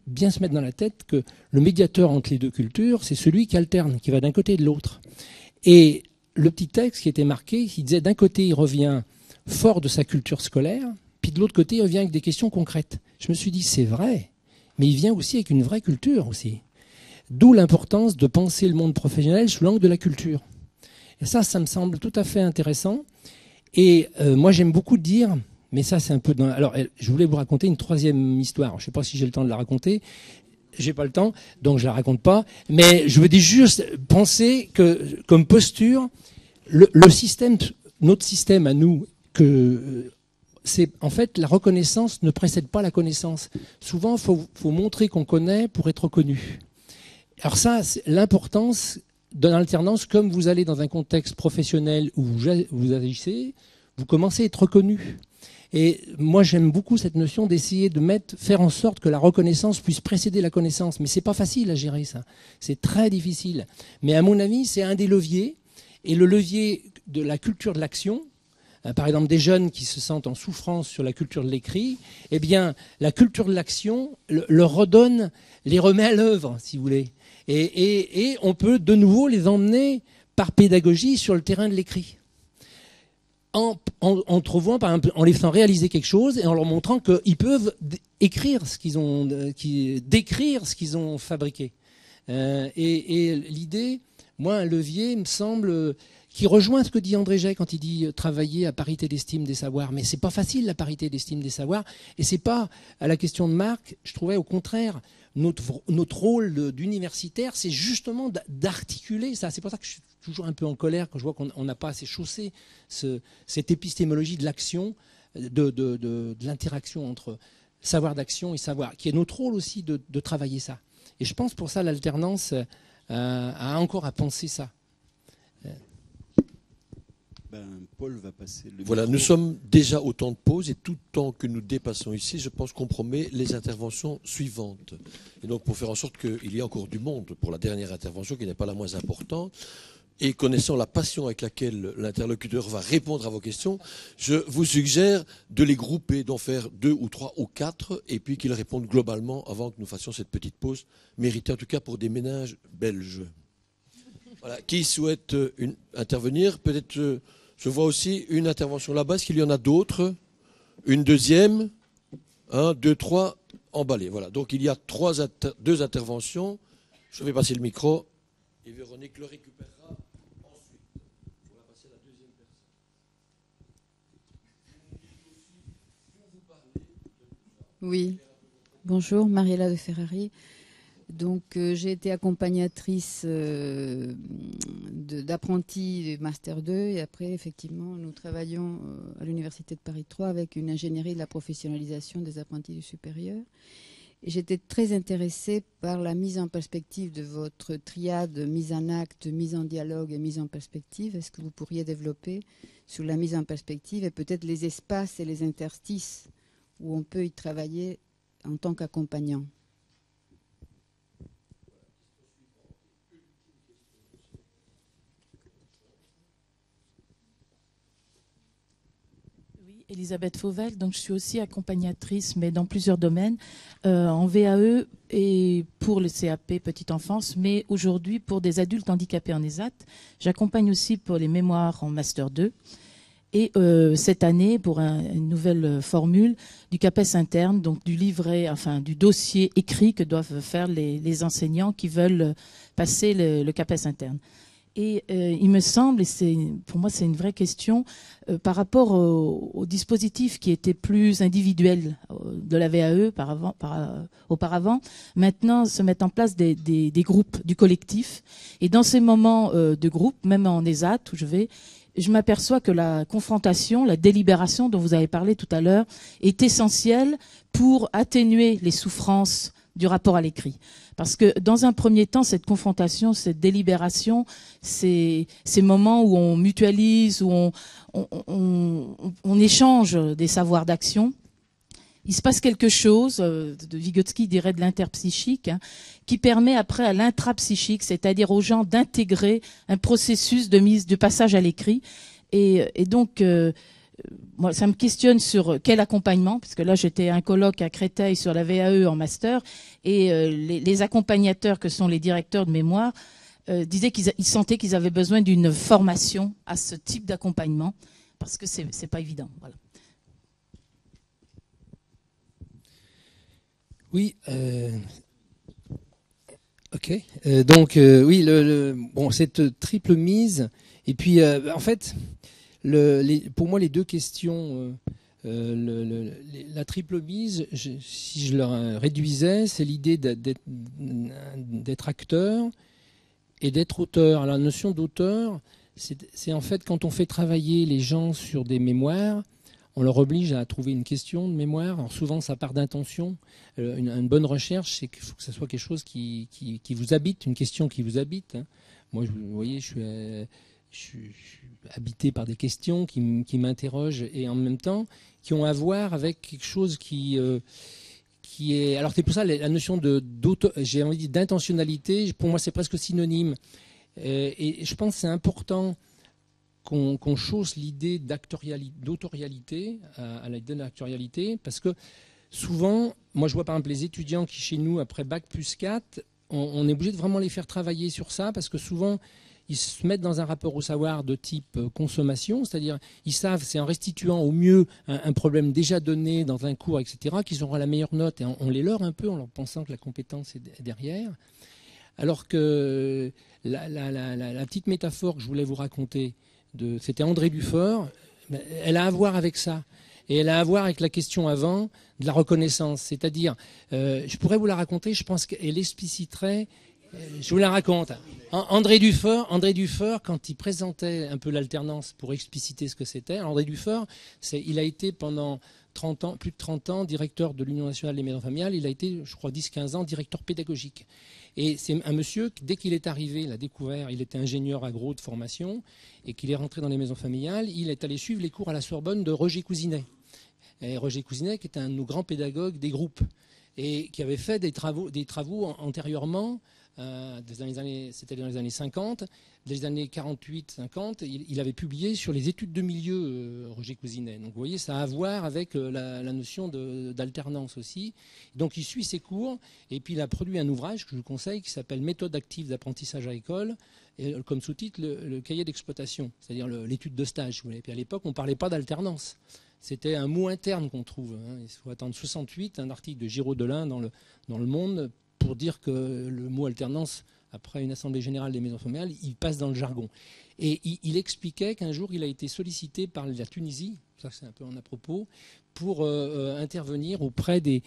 bien se mettre dans la tête que le médiateur entre les deux cultures, c'est celui qui alterne, qui va d'un côté et de l'autre. Et le petit texte qui était marqué, qui disait d'un côté, il revient fort de sa culture scolaire, puis de l'autre côté, il revient avec des questions concrètes. Je me suis dit, c'est vrai. Mais il vient aussi avec une vraie culture aussi. D'où l'importance de penser le monde professionnel sous l'angle de la culture. Et ça me semble tout à fait intéressant. Et moi, j'aime beaucoup dire, mais ça, c'est un peu... Alors, je voulais vous raconter une 3e histoire. Je ne sais pas si j'ai le temps de la raconter. J'ai pas le temps, donc je la raconte pas. Mais je veux dire juste penser que, comme posture, le système, notre système à nous, c'est en fait la reconnaissance ne précède pas la connaissance. Souvent, faut montrer qu'on connaît pour être reconnu. Alors ça, c'est l'importance de l'alternance. Comme vous allez dans un contexte professionnel où vous agissez, vous commencez à être reconnu. Et moi, j'aime beaucoup cette notion d'essayer de faire en sorte que la reconnaissance puisse précéder la connaissance. Mais c'est pas facile à gérer ça. C'est très difficile. Mais à mon avis, c'est un des leviers. Et le levier de la culture de l'action, par exemple des jeunes qui se sentent en souffrance sur la culture de l'écrit, eh bien la culture de l'action leur redonne, les remet à l'œuvre, si vous voulez. Et on peut de nouveau les emmener par pédagogie sur le terrain de l'écrit. En trouvant, par exemple, en les faisant réaliser quelque chose et en leur montrant qu'ils peuvent écrire décrire ce qu'ils ont fabriqué. Et l'idée, moi, un levier, me semble qui rejoint ce que dit André Jay quand il dit travailler à parité d'estime des savoirs. Mais c'est pas facile, la parité d'estime des savoirs. Et c'est pas, à la question de Marc, je trouvais au contraire, notre rôle d'universitaire, c'est justement d'articuler ça. C'est pour ça que je suis toujours un peu en colère quand je vois qu'on n'a pas assez chaussé cette épistémologie de l'action, de l'interaction entre savoir d'action et savoir, qui est notre rôle aussi de travailler ça. Et je pense pour ça l'alternance a encore à penser ça. Paul va passer le Voilà, micro. nous sommes déjà au temps de pause et tout temps que nous dépassons ici, je pense qu'on promet les interventions suivantes. Et donc pour faire en sorte qu'il y ait encore du monde pour la dernière intervention, qui n'est pas la moins importante, et connaissant la passion avec laquelle l'interlocuteur va répondre à vos questions, je vous suggère de les grouper, d'en faire 2 ou 3 ou 4, et puis qu'ils répondent globalement avant que nous fassions cette petite pause, méritée en tout cas pour des ménages belges. Voilà. Qui souhaite intervenir? Peut-être, je vois aussi une intervention là-bas. Est-ce qu'il y en a d'autres? Une deuxième? 1, 2, 3, emballé. Voilà. Donc il y a 2 interventions. Je vais passer le micro et Véronique le récupérera. Oui, bonjour, Mariella de Ferrari. Donc, j'ai été accompagnatrice d'apprentis du Master 2 et après, effectivement, nous travaillons à l'Université de Paris 3 avec une ingénierie de la professionnalisation des apprentis du supérieur. Et j'étais très intéressée par la mise en perspective de votre triade mise en acte, mise en dialogue et mise en perspective. Est-ce que vous pourriez développer sur la mise en perspective et peut-être les espaces et les interstices où on peut y travailler en tant qu'accompagnant? Oui, Elisabeth Fauvel, donc je suis aussi accompagnatrice, mais dans plusieurs domaines, en VAE et pour le CAP petite enfance, mais aujourd'hui pour des adultes handicapés en ESAT. J'accompagne aussi pour les mémoires en Master 2. Et cette année, pour une nouvelle formule du CAPES interne, donc du livret, enfin du dossier écrit que doivent faire les enseignants qui veulent passer le CAPES interne. Et il me semble, et pour moi c'est une vraie question, par rapport au dispositif qui était plus individuel de la VAE auparavant, maintenant se mettent en place des groupes, du collectif. Et dans ces moments de groupe, même en ESAT où je m'aperçois que la confrontation, la délibération dont vous avez parlé tout à l'heure est essentielle pour atténuer les souffrances du rapport à l'écrit. Parce que dans un premier temps, cette confrontation, cette délibération, ces moments où on mutualise, où on échange des savoirs d'action, il se passe quelque chose, de Vygotsky dirait de l'interpsychique, qui permet après à l'intrapsychique, c'est-à-dire aux gens d'intégrer un processus de passage à l'écrit. Et donc, moi, ça me questionne sur quel accompagnement, parce que là, j'étais à un colloque à Créteil sur la VAE en master, et les accompagnateurs que sont les directeurs de mémoire disaient qu'ils sentaient qu'ils avaient besoin d'une formation à ce type d'accompagnement, parce que c'est pas évident. Voilà. Oui. Ok. Donc oui, bon, cette triple mise. Et puis en fait, pour moi, les 2 questions, la triple mise, si je le réduisais, c'est l'idée d'être acteur et d'être auteur. Alors, la notion d'auteur, c'est en fait quand on fait travailler les gens sur des mémoires. On leur oblige à trouver une question de mémoire. Alors souvent, ça part d'intention. Une bonne recherche, c'est qu'il faut que ce soit quelque chose qui vous habite, une question qui vous habite. Moi, vous voyez, je suis habité par des questions qui m'interrogent et en même temps qui ont à voir avec quelque chose qui est. Alors c'est pour ça la notion j'ai envie de dire d'intentionnalité. Pour moi, c'est presque synonyme. Et je pense que c'est important qu'on chausse l'idée d'autorialité à l'idée d'actorialité, parce que souvent, moi je vois par exemple les étudiants qui chez nous, après Bac plus 4, on est obligé de vraiment les faire travailler sur ça, parce que souvent ils se mettent dans un rapport au savoir de type consommation, c'est-à-dire ils savent, c'est en restituant au mieux un problème déjà donné dans un cours, etc., qu'ils auront la meilleure note, et on les leurre un peu en leur pensant que la compétence est derrière. alors que la petite métaphore que je voulais vous raconter, c'était André Dufort, elle a à voir avec ça. Et elle a à voir avec la question avant de la reconnaissance. C'est-à-dire, je pourrais vous la raconter, je pense qu'elle expliciterait. Je vous la raconte. André Dufort, quand il présentait un peu l'alternance pour expliciter ce que c'était, André Dufort, il a été pendant 30 ans, plus de 30 ans, directeur de l'Union nationale des maisons familiales. Il a été, je crois, 10-15 ans, directeur pédagogique. Et c'est un monsieur, dès qu'il est arrivé, il a découvert, il était ingénieur agro de formation, et qu'il est rentré dans les maisons familiales, il est allé suivre les cours à la Sorbonne de Roger Cousinet. Et Roger Cousinet, qui était un de nos grands pédagogues des groupes, et qui avait fait des travaux antérieurement, c'était dans les années 50, les années 48-50, il avait publié sur les études de milieu, Roger Cousinet. Donc vous voyez, ça a à voir avec la notion d'alternance aussi. Donc il suit ses cours, et puis il a produit un ouvrage que je vous conseille qui s'appelle Méthode active d'apprentissage à l'école, et comme sous-titre le cahier d'exploitation, c'est-à-dire l'étude de stage. Et puis à l'époque, on ne parlait pas d'alternance. C'était un mot interne qu'on trouve. Il faut attendre 68, un article de Giraud Delin dans le Monde, pour dire que le mot alternance, après une assemblée générale des maisons familiales, il passe dans le jargon. Et il expliquait qu'un jour, il a été sollicité par la Tunisie, ça c'est un peu en à propos, pour intervenir auprès des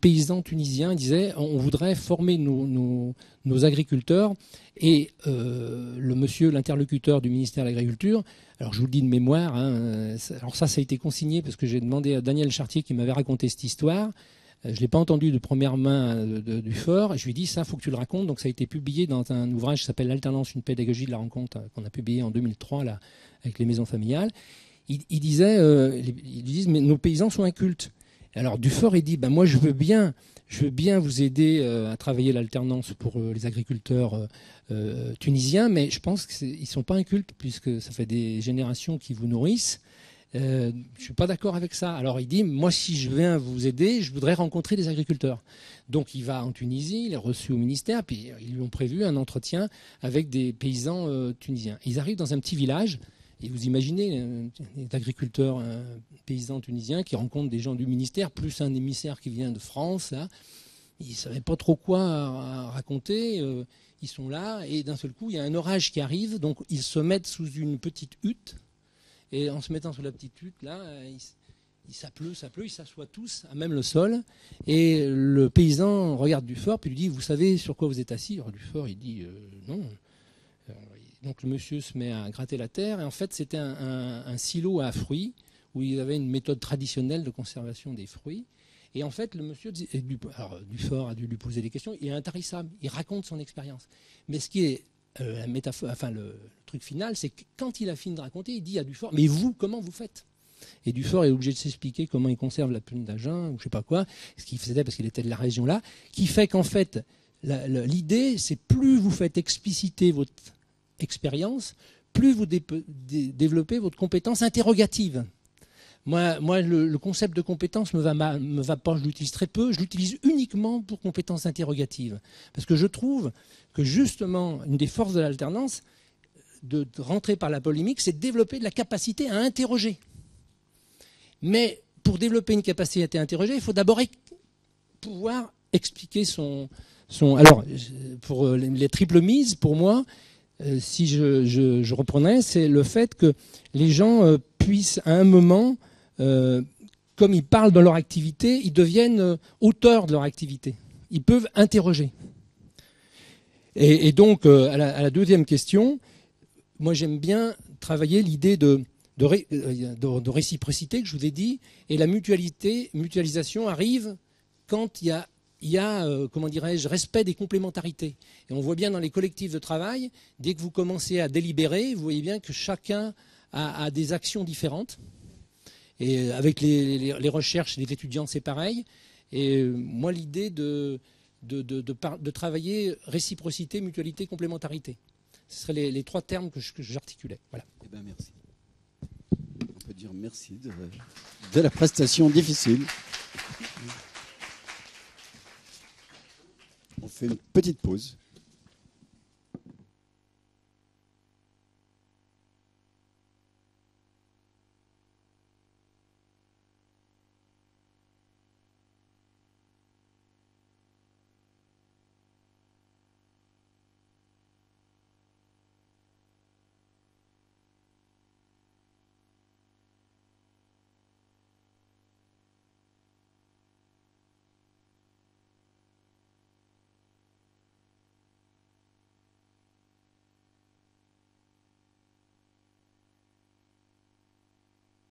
paysans tunisiens. Il disait, on voudrait former nos agriculteurs, et le monsieur, l'interlocuteur du ministère de l'Agriculture, alors je vous le dis de mémoire, alors ça a été consigné parce que j'ai demandé à Daniel Chartier qui m'avait raconté cette histoire. Je ne l'ai pas entendu de première main Dufort. Je lui ai dit, ça, il faut que tu le racontes. Donc ça a été publié dans un ouvrage qui s'appelle L'alternance, une pédagogie de la rencontre, qu'on a publié en 2003 là, avec les maisons familiales. Il disait, ils disent, mais nos paysans sont incultes. Alors Dufort, il dit, moi je veux bien vous aider à travailler l'alternance pour les agriculteurs tunisiens, mais je pense qu'ils ne sont pas incultes, puisque ça fait des générations qui vous nourrissent. Je ne suis pas d'accord avec ça. Alors il dit, moi si je viens vous aider, je voudrais rencontrer des agriculteurs. Donc il va en Tunisie, il est reçu au ministère, puis ils lui ont prévu un entretien avec des paysans tunisiens. Ils arrivent dans un petit village, et vous imaginez des agriculteurs paysans tunisiens qui rencontrent des gens du ministère, plus un émissaire qui vient de France. Là. Ils ne savaient pas trop quoi raconter. Ils sont là, et d'un seul coup, il y a un orage qui arrive, donc ils se mettent sous une petite hutte. Et en se mettant sous la petite hutte, là, ça pleut, ils s'assoient tous à même le sol. Et le paysan regarde Dufort, puis lui dit, vous savez sur quoi vous êtes assis? Alors Dufort, il dit, non. Donc le monsieur se met à gratter la terre. Et en fait, c'était un silo à fruits, où il avait une méthode traditionnelle de conservation des fruits. Et en fait, le monsieur, Dufort a dû lui poser des questions, il est intarissable, il raconte son expérience. Mais ce qui est la métaphore, le truc final, c'est que quand il a fini de raconter, il dit à Dufort, mais vous, comment vous faites? Et Dufort est obligé de s'expliquer comment il conserve la plume d'Agen, ou je sais pas quoi, ce qu'il faisait parce qu'il était de la région là, qui fait qu'en fait, l'idée, c'est plus vous faites expliciter votre expérience, plus vous développez votre compétence interrogative. Moi, le concept de compétence me va pas, je l'utilise très peu, je l'utilise uniquement pour compétence interrogative. Parce que je trouve que justement, une des forces de l'alternance, de rentrer par la polémique, c'est de développer de la capacité à interroger. Mais pour développer une capacité à interroger, il faut d'abord pouvoir expliquer son... Alors, pour les triples mises, pour moi, si je reprenais, c'est le fait que les gens puissent, à un moment... comme ils parlent de leur activité, ils deviennent auteurs de leur activité. Ils peuvent interroger. Et donc, à la deuxième question, moi j'aime bien travailler l'idée de réciprocité que je vous ai dit, et la mutualisation arrive quand il y a comment dirais-je, respect des complémentarités. Et on voit bien dans les collectifs de travail, dès que vous commencez à délibérer, vous voyez bien que chacun a des actions différentes. Et avec les recherches des étudiants, c'est pareil. Et moi, l'idée de travailler réciprocité, mutualité, complémentarité. Ce seraient les trois termes que j'articulais. Voilà. Eh bien, merci. On peut dire merci de la prestation difficile. On fait une petite pause.